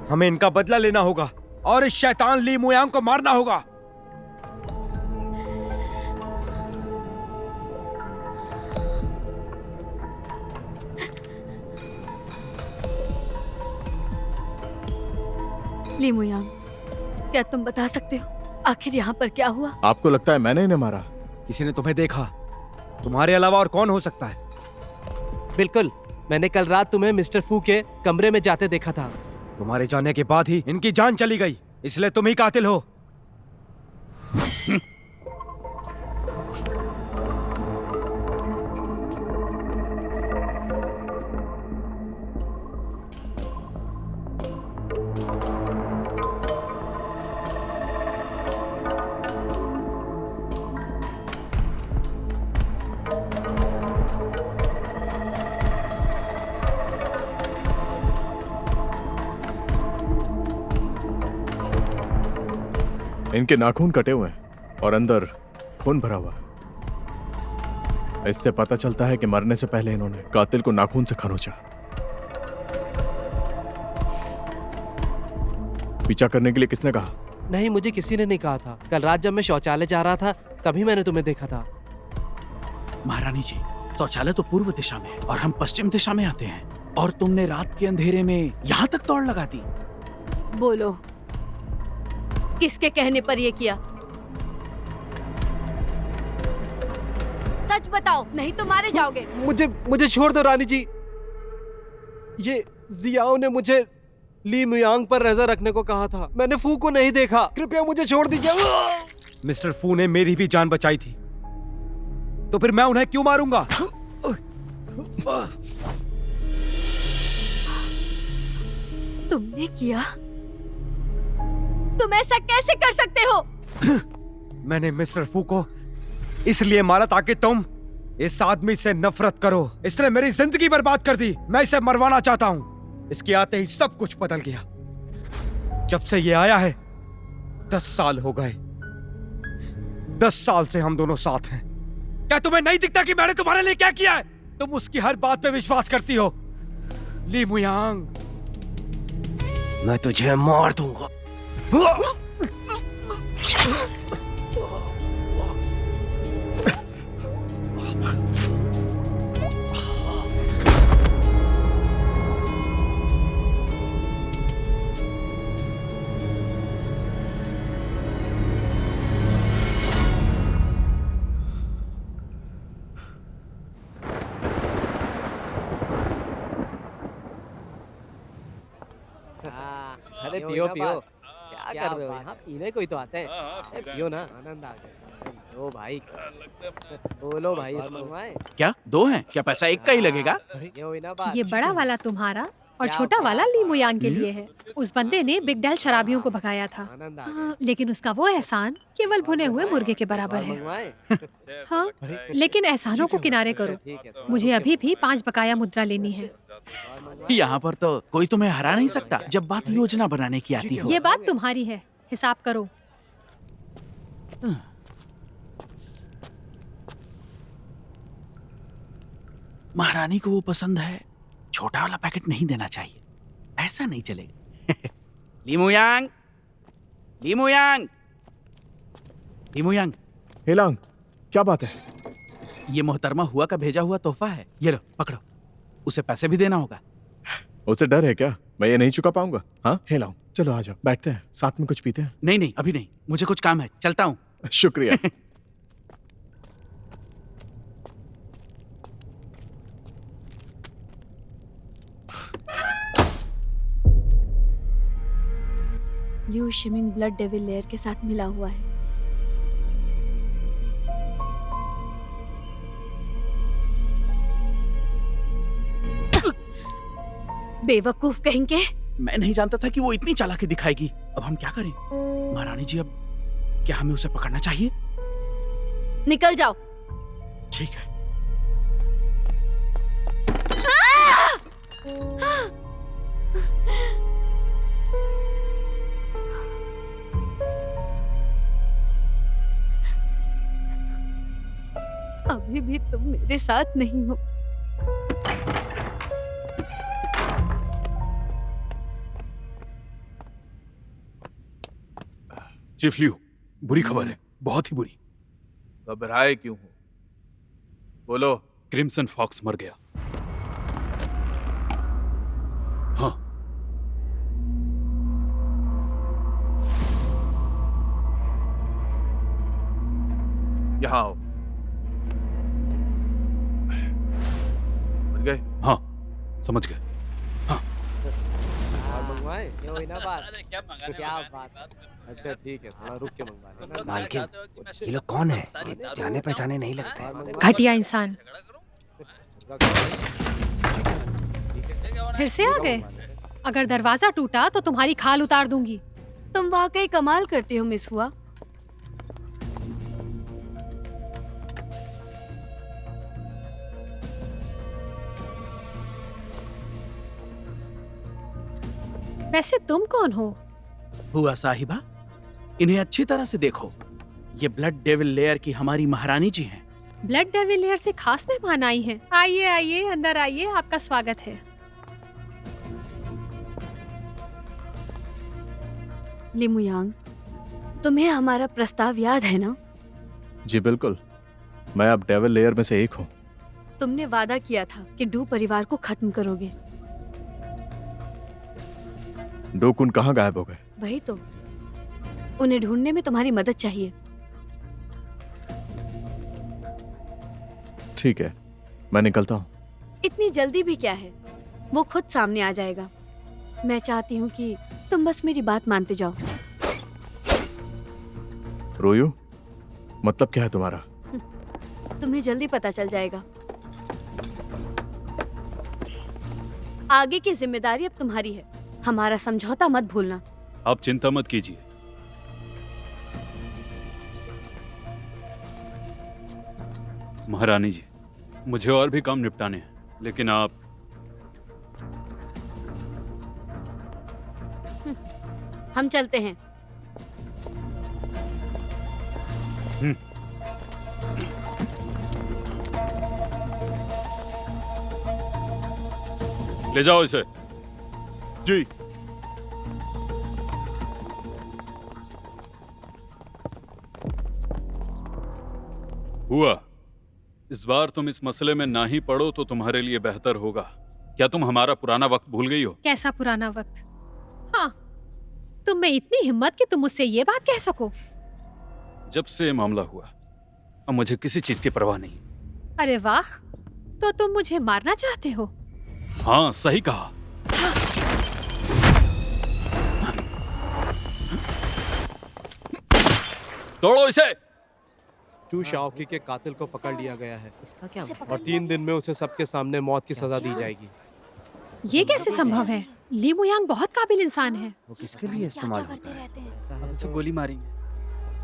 हमें इनका बदला लेना होगा और इस शैतान ली मुयांग को मारना होगा। ली मुयांग, क्या तुम बता सकते हो आखिर यहाँ पर क्या हुआ? आपको लगता है मैंने इन्हें मारा? किसी ने तुम्हें देखा? तुम्हारे अलावा और कौन हो सकता है? बिल्कुल, मैंने कल रात तुम्हें मिस्टर फू के कमरे में जाते देखा था। तुम्हारे जाने के बाद ही इनकी जान चली गई, इसलिए तुम ही कातिल हो। इनके नाखून कटे हुए हैं और अंदर खून भरा हुआ। इससे पता चलता है कि मरने से पहले इन्होंने कातिल को नाखून से खरोंचा। पीछा करने के लिए किसने कहा? नहीं, मुझे किसी ने नहीं कहा था। कल रात जब मैं शौचालय जा रहा था तभी मैंने तुम्हें देखा था। महारानी जी, शौचालय तो पूर्व दिशा में है और हम पश्चिम दिशा में आते हैं, और तुमने रात के अंधेरे में यहाँ तक दौड़ लगा दी। बोलो, किसके कहने पर ये किया? सच बताओ, नहीं तो मारे जाओगे। मुझे छोड़ दो रानी जी। ये जियाओ ने मुझे ली मुयांग पर नजर रखने को कहा था। मैंने फू को नहीं देखा। कृपया मुझे छोड़ दीजिए। मिस्टर फू ने मेरी भी जान बचाई थी, तो फिर मैं उन्हें क्यों मारूंगा? तुमने किया? तुम ऐसा कैसे कर सकते हो? मैंने मिस्टर फू को इसलिए मारा ताकि तुम इस आदमी से नफरत करो। इसने मेरी जिंदगी बर्बाद कर दी। मैं इसे मरवाना चाहता हूं। इसके आते ही सब कुछ बदल गया। जब से ये आया है 10 साल हो गए। 10 साल से हम दोनों साथ हैं। क्या तुम्हें नहीं दिखता कि मैंने तुम्हारे लिए क्या किया है? तुम उसकी हर बात पे विश्वास करती हो। ली मुयांग, मैं तुझे मार दूंगा। पियो पियो। क्या कर रहे हो यहाँ? पीने कोई तो आता है। पियो ना, आनंद आ गया। ओ भाई, बोलो भाई, मंगवाए। क्या 2 हैं? क्या पैसा एक का ही लगेगा? ये हुई ना बात। ये बड़ा वाला तुम्हारा और छोटा वाला ली मुयांग के लिए है। उस बंदे ने बिग डैल शराबियों को भगाया था। हाँ, लेकिन उसका वो एहसान केवल भुने हुए मुर्गे के बराबर है। हाँ, लेकिन एहसानों को किनारे करो। मुझे अभी भी 5 बकाया मुद्रा लेनी है। यहाँ पर तो कोई तुम्हें हरा नहीं सकता जब बात योजना बनाने की आती हो। ये बात तुम्हारी है, हिसाब करो। महारानी को वो पसंद है, छोटा वाला पैकेट नहीं देना चाहिए, ऐसा नहीं चलेगा। लीमुयांग, लीमुयांग, लीमुयांग। हेलांग, क्या बात है? ये मोहतरमा हुआ का भेजा हुआ तोहफा है, ये लो पकड़ो। उसे पैसे भी देना होगा। उसे डर है क्या? मैं ये नहीं चुका पाऊंगा। हाँ हेलांग, चलो आ जाओ, बैठते हैं, साथ में कुछ पीते हैं। नहीं नहीं, अभी नहीं, मुझे कुछ काम है, चलता हूँ। शुक्रिया। लियू शिमिंग ब्लड डेविल लेयर के साथ मिला हुआ है। बेवकूफ कहेंगे। मैं नहीं जानता था कि वो इतनी चालाकी दिखाएगी। अब हम क्या करें? महारानी जी, अब क्या हमें उसे पकड़ना चाहिए? निकल जाओ। ठीक है। अभी भी तुम मेरे साथ नहीं हो। चीफ लियू, बुरी खबर है, बहुत ही बुरी। घबराए क्यों हो? बोलो। क्रिम्सन फॉक्स मर गया। हाँ। यहाँ आओ। समझ गए? हाँ, समझ गए। हाँ। मंगवाए? ये हुई ना बात। क्या बात? अच्छा ठीक है, थोड़ा रुक के मंगवा लेना। मालकिन, ये लोग कौन है? जाने पहचाने नहीं लगते। घटिया इंसान। फिर से आ गए? अगर दरवाजा टूटा तो तुम्हारी खाल उतार दूंगी। तुम वाकई कमाल करती हो मिस हुआ। वैसे तुम कौन हो? हुआ साहिबा, इन्हें अच्छी तरह से देखो। ये ब्लड डेविल लेयर की हमारी महारानी जी हैं। ब्लड डेविल लेयर से खास मेहमान आई हैं। आइए आइए, अंदर आइए, आपका स्वागत है। लिमुयांग, तुम्हें हमारा प्रस्ताव याद है ना? जी बिल्कुल, मैं अब डेविल लेयर में से एक हूँ। तुमने वादा किया था कि डू परिवार को खत्म करोगे। डोकुन कहाँ गायब हो गए? वही तो, उन्हें ढूंढने में तुम्हारी मदद चाहिए। ठीक है, मैं निकलता हूँ। इतनी जल्दी भी क्या है, वो खुद सामने आ जाएगा। मैं चाहती हूँ कि तुम बस मेरी बात मानते जाओ। रोयू, मतलब क्या है तुम्हारा? तुम्हें जल्दी पता चल जाएगा। आगे की जिम्मेदारी अब तुम्हारी है। हमारा समझौता मत भूलना। आप चिंता मत कीजिए। महारानी जी, मुझे और भी काम निपटाने हैं, लेकिन आप हम चलते हैं। ले जाओ इसे। जी। हुआ, इस बार तुम इस मसले में ना ही पड़ो तो तुम्हारे लिए बेहतर होगा। क्या तुम हमारा पुराना वक्त भूल गई हो? कैसा पुराना वक्त? हाँ, तुम में इतनी हिम्मत कि तुम मुझसे ये बात कह सको? जब से मामला हुआ, अब मुझे किसी चीज की परवाह नहीं। अरे वाह, तो तुम मुझे मारना चाहते हो? हाँ, सही कहा। तोड़ो इसे। चू शाओकी के कातिल को पकड़ लिया गया है। इसका क्या और 3 दिन में उसे सबके सामने मौत की सजा दी जाएगी। ये कैसे संभव है? ली मुयांग बहुत काबिल इंसान है। वो किसके लिए इस्तेमाल होता है? ऐसा है इसे गोली मारेंगे।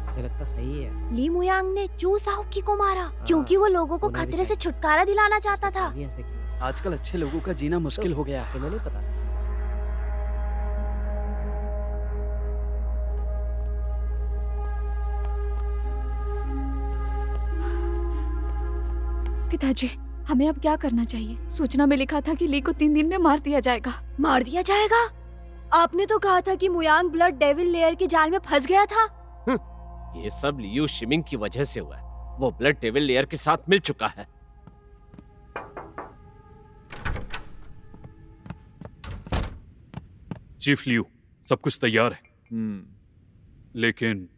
मुझे लगता सही है। ली मुयांग ने चू शाओकी को मारा क्योंकि वो लोगों को होना भी खतरे से छुटकारा दिलाना चाहता था। ये ऐसे क्यों? आजकल अच्छे लोगों का जीना मुश्किल हो गया है। तुम्हें नहीं पता? पिताजी, हमें अब क्या करना चाहिए? सूचना में लिखा था कि ली को 3 दिन में मार दिया जाएगा। मार दिया जाएगा? आपने तो कहा था कि मुयांग ब्लड डेविल लेयर के जाल में फंस गया था। ये सब लियू शिमिंग की वजह से हुआ है। वो ब्लड डेविल लेयर के साथ मिल चुका है। चीफ लियू, सब कुछ तैयार है। लेकिन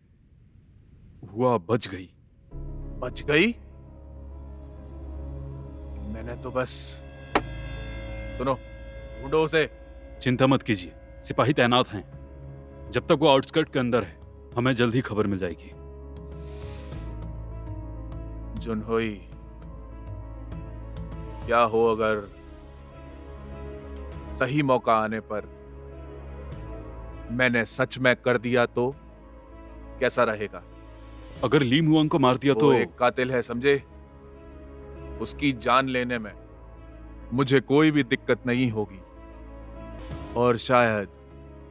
हुआ बच गई। बच गई? मैंने तो बस सुनो, ढूंढो उसे। चिंता मत कीजिए, सिपाही तैनात हैं। जब तक वो आउटस्कर्ट के अंदर है, हमें जल्द ही खबर मिल जाएगी। जुनहोई, क्या हो अगर सही मौका आने पर मैंने सच में कर दिया तो कैसा रहेगा? अगर ली मुआंग को मार दिया वो तो एक कातिल है, समझे? उसकी जान लेने में मुझे कोई भी दिक्कत नहीं होगी और शायद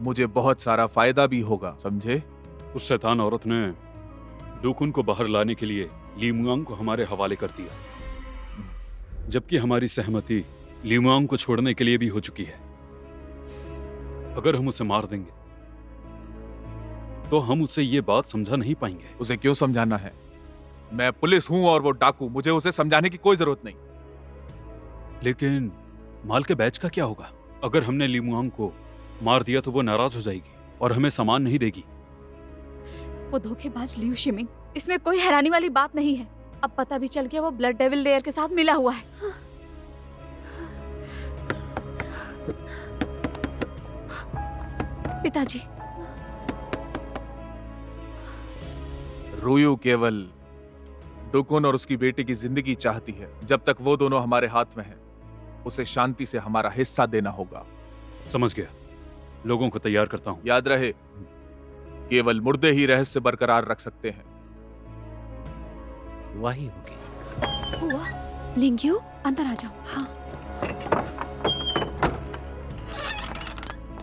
मुझे बहुत सारा फायदा भी होगा, समझे? उस शैतान औरत ने डूकुन को बाहर लाने के लिए ली मुआंग को हमारे हवाले कर दिया, जबकि हमारी सहमति ली मुआंग को छोड़ने के लिए भी हो चुकी है। अगर हम उसे मार देंगे तो हम उसे ये बात समझा नहीं पाएंगे। उसे क्यों समझाना है? मैं पुलिस हूं और वो डाकू, मुझे उसे समझाने की कोई जरूरत नहीं। लेकिन माल के बैच का क्या होगा? अगर हमने ली मुआंग को मार दिया तो वो नाराज हो जाएगी और हमें सामान नहीं देगी। वो धोखेबाज लियू शिमिंग, इसमें कोई हैरानी वाली बात नहीं है। अब पता भी चल गया वो ब्लड डेविल लेयर के साथ मिला हुआ है। पिताजी, रूयू केवल डुकुन और उसकी बेटी की जिंदगी चाहती है। जब तक वो दोनों हमारे हाथ में हैं, उसे शांति से हमारा हिस्सा देना होगा। समझ गया, लोगों को तैयार करता हूं। याद रहे, केवल मुर्दे ही रहस्य बरकरार रख सकते हैं। वही होगी। हुआ? लिंग्यू, अंदर आ जाओ। हाँ।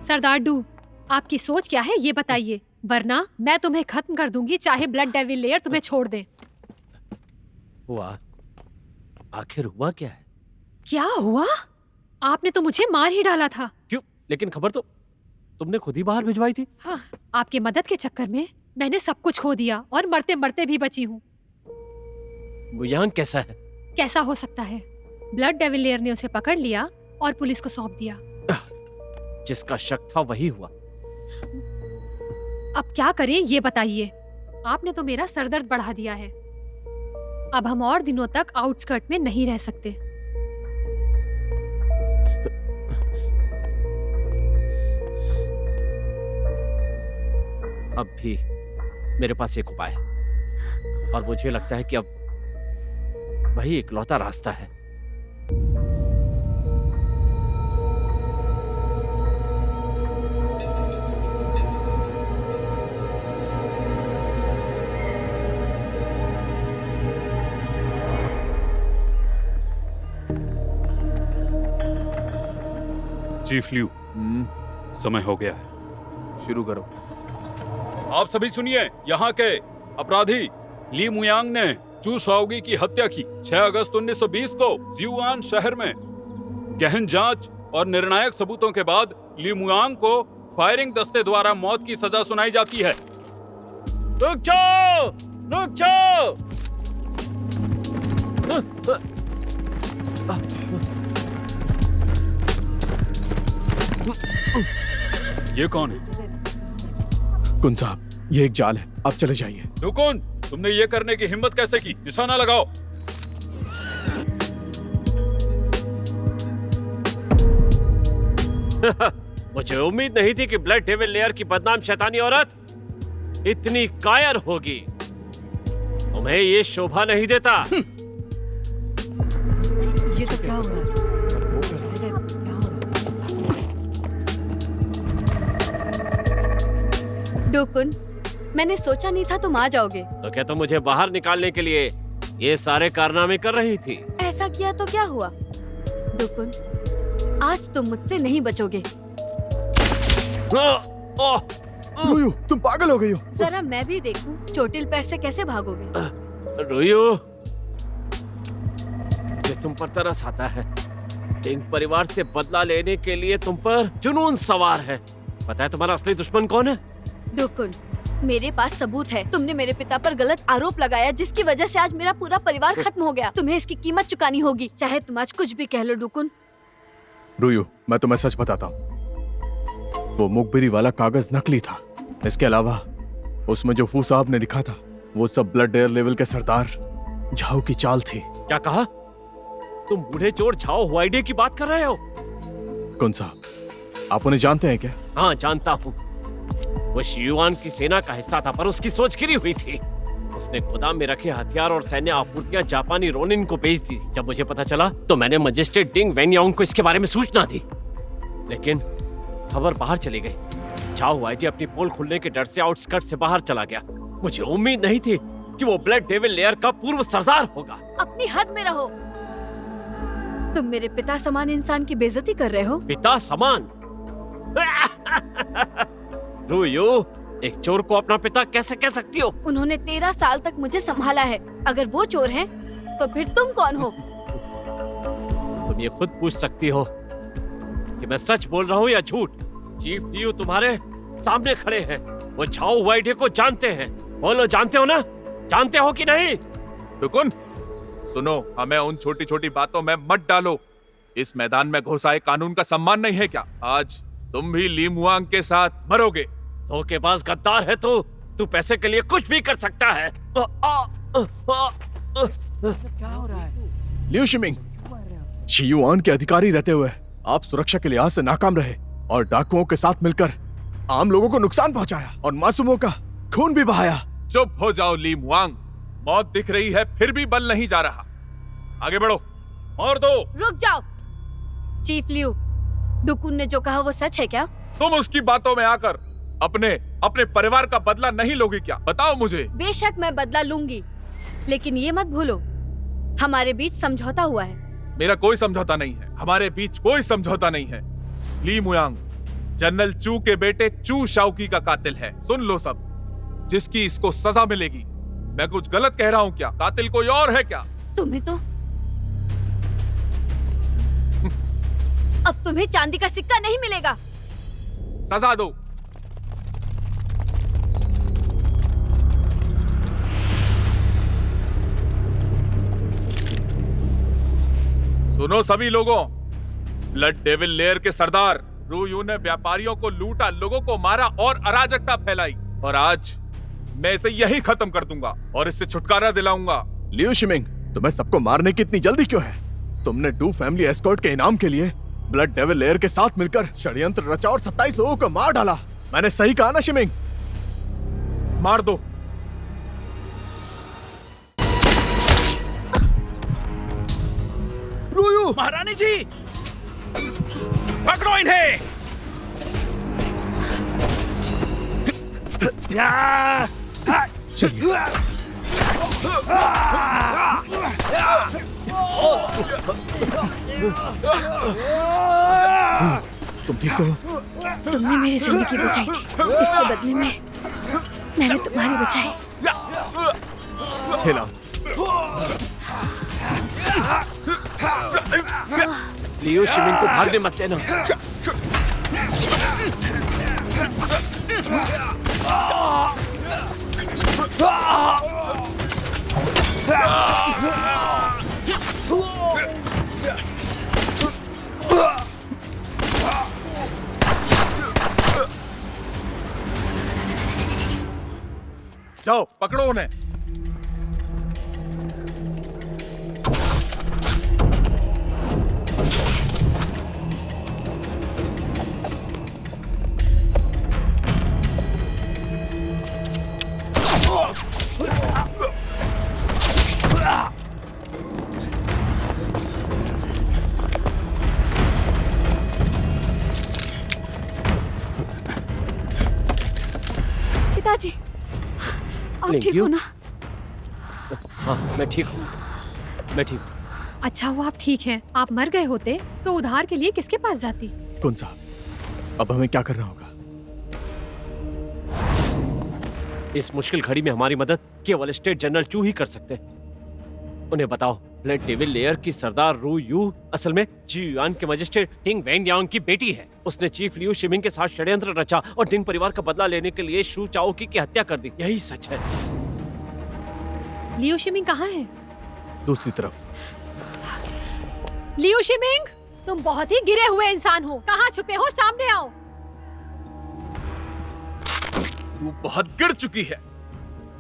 सरदार डू, आपकी सोच क्या है ये बताइए, वरना मैं तुम्हें खत्म कर दूंगी, चाहे ब्लड डेविल लेयर तुम्हें छोड़ दे। हुआ? आखिर हुआ क्या है? क्या हुआ? आपने तो मुझे मार ही डाला था। क्यों? लेकिन खबर तो तुमने खुद ही बाहर भिजवाई थी। हाँ, आपके मदद के चक्कर में मैंने सब कुछ खो दिया और मरते मरते भी बची हूँ। मुयांग कैसा है? कैसा हो सकता है? ब्लड डेविल लेयर ने उसे पकड़ लिया और पुलिस को सौंप दिया। जिसका शक था वही हुआ। अब क्या करें ये बताइए। आपने तो मेरा सरदर्द बढ़ा दिया है। अब हम और दिनों तक आउटस्कर्ट में नहीं रह सकते। अब भी मेरे पास एक उपाय है और मुझे लगता है कि अब वही इकलौता रास्ता है। चीफ लियू, समय हो गया है। शुरू करो। आप सभी सुनिए, यहाँ के अपराधी ली मुयांग ने चू शाओगी की हत्या की। 6 अगस्त 1920 को जियुआन शहर में गहन जांच और निर्णायक सबूतों के बाद ली मुयांग को फायरिंग दस्ते द्वारा मौत की सजा सुनाई जाती है। रुक जाओ! रुक जाओ! ये कौन है? कुन साहब, ये एक जाल है, आप चले जाइए। डुकुन, तुमने ये करने की हिम्मत कैसे की? निशाना लगाओ। मुझे उम्मीद नहीं थी कि ब्लड डेविल लेयर की बदनाम शैतानी औरत इतनी कायर होगी। तुम्हें ये शोभा नहीं देता। ये सब क्या हो रहा है? डुकुन, मैंने सोचा नहीं था तुम आ जाओगे। तो क्या तुम मुझे बाहर निकालने के लिए ये सारे कारनामे कर रही थी? ऐसा किया तो क्या हुआ? डुकुन, आज तुम मुझसे नहीं बचोगे। रुयू, तुम पागल हो गई हो। जरा मैं भी देखूं चोटिल पैर से कैसे भागोगे। रुयू, मुझे तुम पर तरस आता है। किंग परिवार से बदला लेने के लिए तुम पर जुनून सवार है। पता है तुम्हारा असली दुश्मन कौन है? डुकुन, मेरे पास सबूत है। तुमने मेरे पिता पर गलत आरोप लगाया, जिसकी वजह से आज मेरा पूरा परिवार खत्म हो गया। तुम्हें इसकी कीमत चुकानी होगी, चाहे तुम आज कुछ भी कह लो। डुकुन, रुयू, मैं तुम्हें सच बताता हूँ, वो मुखबिरी वाला कागज नकली था। इसके अलावा उसमें जो फू साहब ने लिखा था वो सब ब्लड डेयर लेवल के सरदार झाओ की चाल थी। क्या कहा? तुम बूढ़े चोर झाओ हुआइडे की बात कर रहे हो? कौन साहब, आप उन्हें जानते हैं क्या? हाँ, जानता हूँ। वो शियुआन की सेना का हिस्सा था, पर उसकी सोच गिरी हुई थी। उसने गोदाम में रखे हथियार और सैन्य आपूर्तियां जापानी रोनिन को बेच दी। जब मुझे पता चला तो मैंने मजिस्ट्रेट डिंग वेन्यांग को इसके बारे में सूचना दी, लेकिन खबर बाहर चली गई। झाओ हुआइडे अपनी पोल खुलने के डर से आउटस्कर्ट से बाहर चला गया। मुझे उम्मीद नहीं थी कि वो ब्लड डेविल लेयर का पूर्व सरदार होगा। अपनी हद में रहो। तुम मेरे पिता समान इंसान की बेइज्जती कर रहे हो। पिता समान? रुयू, एक चोर को अपना पिता कैसे कह सकती हो? उन्होंने 13 साल तक मुझे संभाला है। अगर वो चोर हैं, तो फिर तुम कौन हो? तुम ये खुद पूछ सकती हो कि मैं सच बोल रहा हूँ या झूठ। चीफ लियू तुम्हारे सामने खड़े हैं। वो झाओ हुआइडे को जानते हैं। बोलो, जानते हो ना? जानते हो कि नहीं? डुकुन, सुनो, हमें उन छोटी छोटी बातों में मत डालो। इस मैदान में घुसाए कानून का सम्मान नहीं है क्या? आज तुम भी ली मुआंग के साथ मरोगे। धोखेबाज गद्दार है तू पैसे के लिए कुछ भी कर सकता है। क्या हो रहा है? लियू शिमिंग, शियुआन के अधिकारी रहते हुए आप सुरक्षा के लिहाज से नाकाम रहे और डाकुओं के साथ मिलकर आम लोगों को नुकसान पहुंचाया और मासूमों का खून भी बहाया। चुप हो जाओ ली मुआंग, मौत दिख रही है फिर भी बल नहीं जा रहा। आगे बढ़ो, और दो। रुक जाओ। चीफ लियू, डुकुन ने जो कहा वो सच है क्या? तुम उसकी बातों में आकर अपने परिवार का बदला नहीं लोगी क्या? बताओ मुझे। बेशक मैं बदला लूंगी, लेकिन ये मत भूलो हमारे बीच समझौता हुआ है। मेरा कोई समझौता नहीं है। हमारे बीच कोई समझौता नहीं है। ली मुयांग जनरल चू के बेटे चू शाओकी का कातिल है। सुन लो सब, जिसकी इसको सजा मिलेगी। मैं कुछ गलत कह रहा हूँ क्या? कातिल कोई और है क्या? तुम्हें तो अब तुम्हें चांदी का सिक्का नहीं मिलेगा। सजा दो। सुनो सभी लोगों, ब्लड डेविल लेयर के सरदार रुयू ने व्यापारियों को लूटा, लोगों को मारा और अराजकता फैलाई, और आज मैं इसे यही खत्म कर दूंगा और इससे छुटकारा दिलाऊंगा। लियू शिमिंग, तुम्हें सबको मारने की इतनी जल्दी क्यों है? तुमने डू फैमिली एस्कॉर्ट के इनाम के लिए ब्लड डेविल लेयर के साथ मिलकर षड्यंत्र रचा और 27 लोगों को मार डाला। मैंने सही कहा ना शिमिंग? मार दो। रुयू! महारानी जी, पकड़ो इन्हें। चलिए। तुम ठीक तो हो? तुमने मेरी जिंदगी बचाई थी, इसके बदले में मैंने तुम्हारी बचाई। हिला। लियू शिमिंग को भागने मत देना। जाओ, पकड़ो उन्हें। पिताजी आप Thank ठीक you. हो ना? हाँ, मैं ठीक हूँ, मैं ठीक हूँ। अच्छा हुआ आप ठीक हैं। आप मर गए होते तो उधार के लिए किसके पास जाती? कौन सा? अब हमें क्या करना होगा? इस मुश्किल घड़ी में हमारी मदद केवल स्टेट जनरल चू ही कर सकते हैं। उन्हें बताओ ब्लड डेविल लेयर की सरदार रू यू असल में जी युआन के मजिस्ट्रेट टिंग वैंग यांग की बेटी है। उसने चीफ लियू शिमिंग के साथ षड्यंत्र रचा और डिंग परिवार का बदला लेने के लिए शू चाओकी की हत्या कर दी। यही सच है। लियू शिमिंग कहाँ है? दूसरी तरफ। लियू शिमिंग, तुम बहुत ही गिरे हुए इंसान हो। कहाँ छुपे हो? सामने आओ। तू बहुत गिर चुकी है,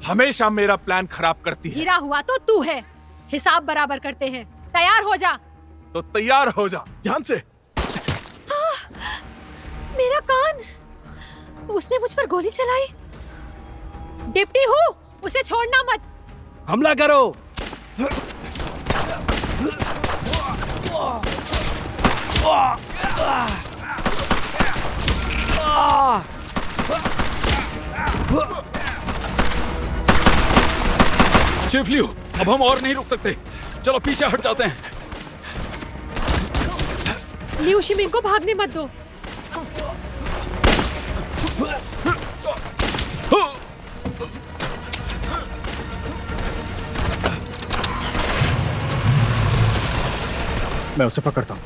हमेशा मेरा प्लान खराब करती है। गिरा हुआ तो तू है। हिसाब बराबर करते हैं। तैयार हो जा। तो तैयार हो जा। ध्यान से। मेरा कान। उसने मुझ पर गोली चलाई। डिप्टी हूँ, उसे छोड़ना मत। हमला करो। चीफ लियू, अब हम और नहीं रुक सकते। चलो पीछे हट जाते हैं। लियू शिमिंग को भागने मत दो। मैं उसे पकड़ता हूँ।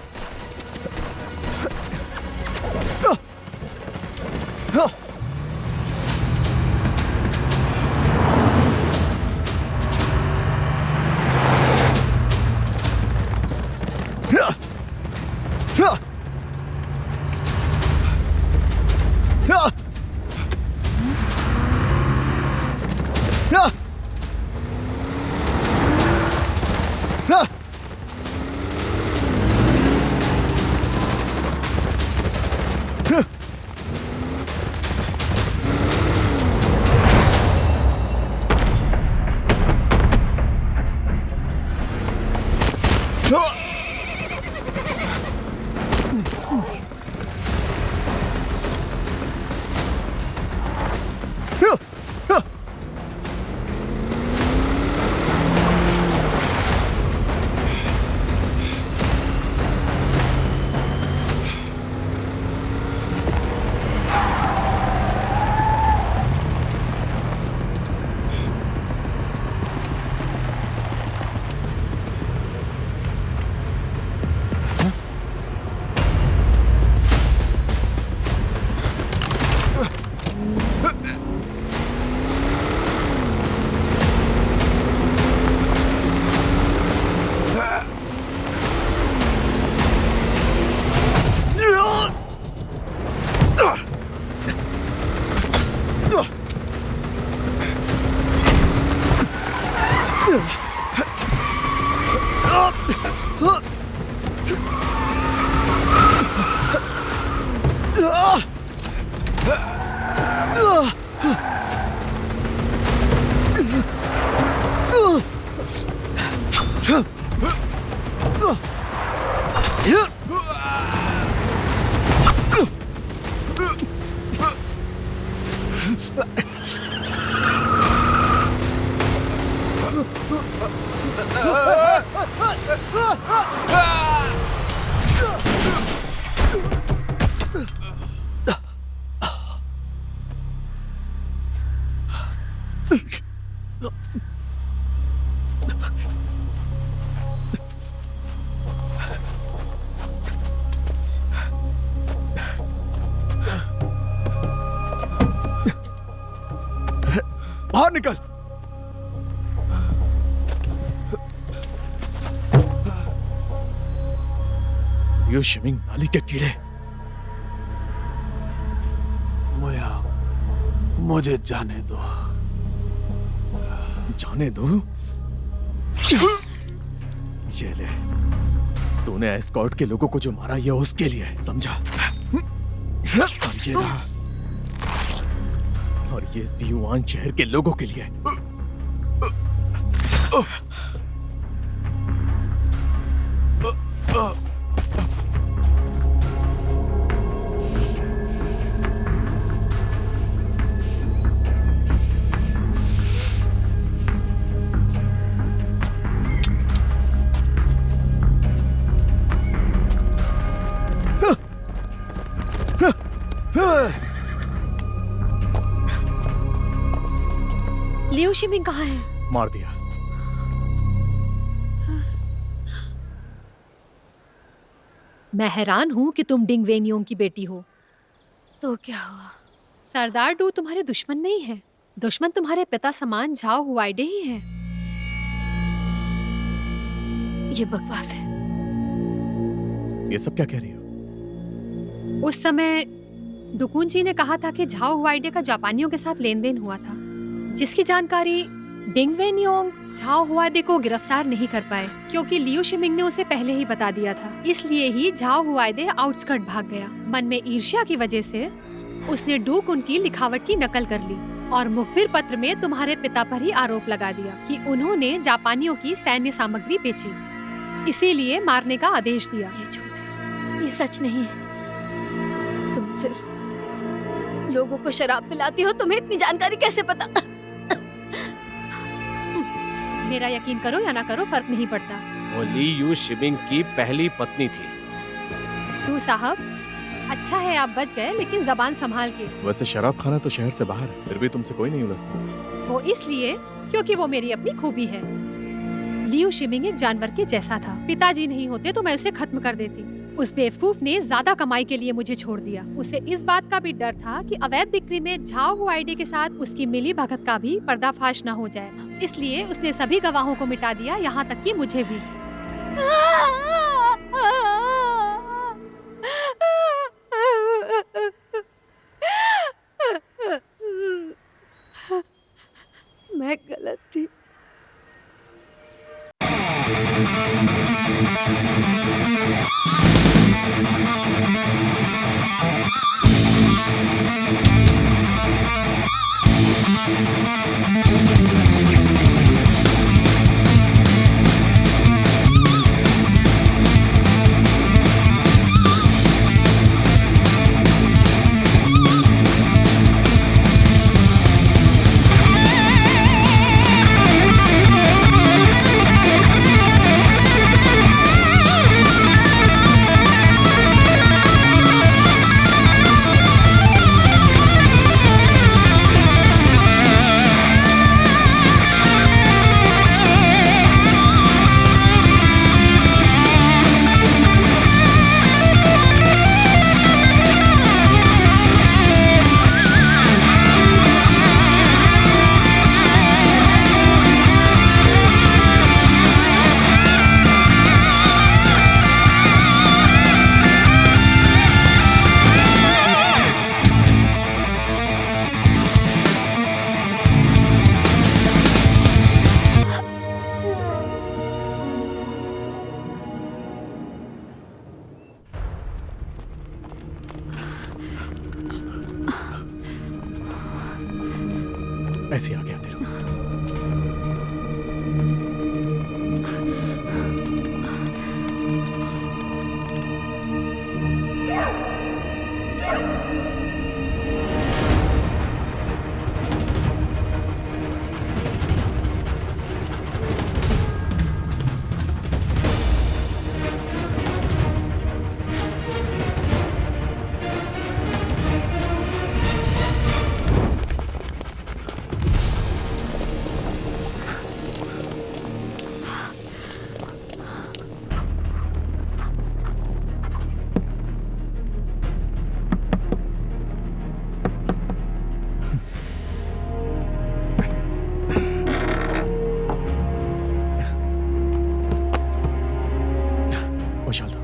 बाहर निकल। लियू शिमिंग नाली के कीड़े। मुझे जाने दो। जाने दो? ये ले, तूने एस्कॉर्ट के लोगों को जो मारा ये उसके लिए, समझा? ये रहा। और ये जियुआन शहर के लोगों के लिए। लियो शिमिंग कहाँ है? मार दिया। मैं हैरान हूँ कि तुम डिंग वेनियोंग की बेटी हो। तो क्या हुआ? सरदार डू तुम्हारे दुश्मन नहीं है, दुश्मन तुम्हारे पिता समान झाओ हुआइडे ही है। ये बकवास है। ये सब क्या कह रही हो? उस समय डुकुन जी ने कहा था कि झाओ हुआइडे का जापानियों के साथ लेन देन हुआ था, जिसकी जानकारी डिंग वेनियोंग झाओ हुआइडे को गिरफ्तार नहीं कर पाए क्योंकि लियो शिमिंग ने उसे पहले ही बता दिया था। इसलिए ही झाओ हुआइडे आउटस्कर्ट भाग गया। मन में ईर्ष्या की वजह से उसने डुकुन की लिखावट की नकल कर ली और मुखबिर पत्र में तुम्हारे पिता पर ही आरोप लगा दिया कि उन्होंने जापानियों की सैन्य सामग्री बेची, इसीलिए मारने का आदेश दिया। ये झूठ है, ये सच नहीं है। तुम सिर्फ लोगों को शराब पिलाती हो, तुम्हें इतनी जानकारी कैसे पता? मेरा यकीन करो या ना करो, फर्क नहीं पड़ता। वो ली यू शिमिंग की पहली पत्नी थी। तू साहब, अच्छा है आप बच गए, लेकिन जबान संभाल के। वैसे शराब खाना तो शहर से बाहर है, फिर भी तुमसे कोई नहीं उलझता। वो इसलिए क्योंकि वो मेरी अपनी खूबी है। लियो शिमिंग एक जानवर के जैसा था। पिताजी नहीं होते तो मैं उसे खत्म कर देती। उस बेवकूफ ने ज्यादा कमाई के लिए मुझे छोड़ दिया। उसे इस बात का भी डर था कि अवैध बिक्री में झाओ हुआइडे के साथ उसकी मिली भगत का भी पर्दाफाश न हो जाए, इसलिए उसने सभी गवाहों को मिटा दिया, यहाँ तक कि मुझे भी। मैं गलत थी। ऐसे आगे आते रहो। मशाल दो।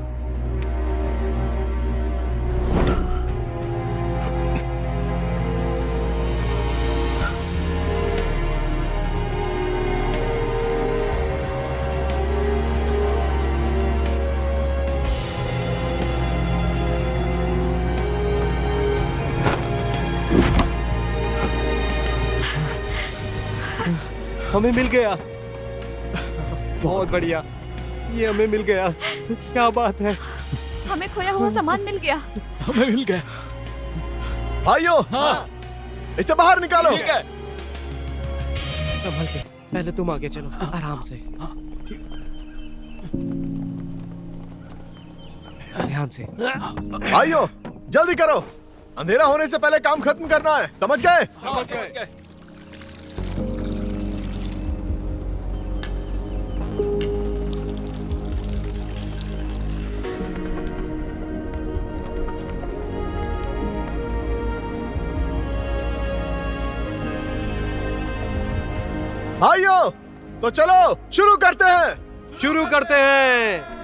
हमें मिल गया। बहुत बढ़िया, ये हमें मिल गया। क्या बात है। हमें खोया हुआ सामान मिल गया। हमें मिल गया। भाइयों, इसे बाहर निकालो। संभल के, पहले तुम आगे चलो, आराम से, ध्यान से। भाइयों, जल्दी करो, अंधेरा होने से पहले काम खत्म करना है। समझ गए? समझ गए। भाइयों तो चलो शुरू करते हैं। शुरू करते हैं।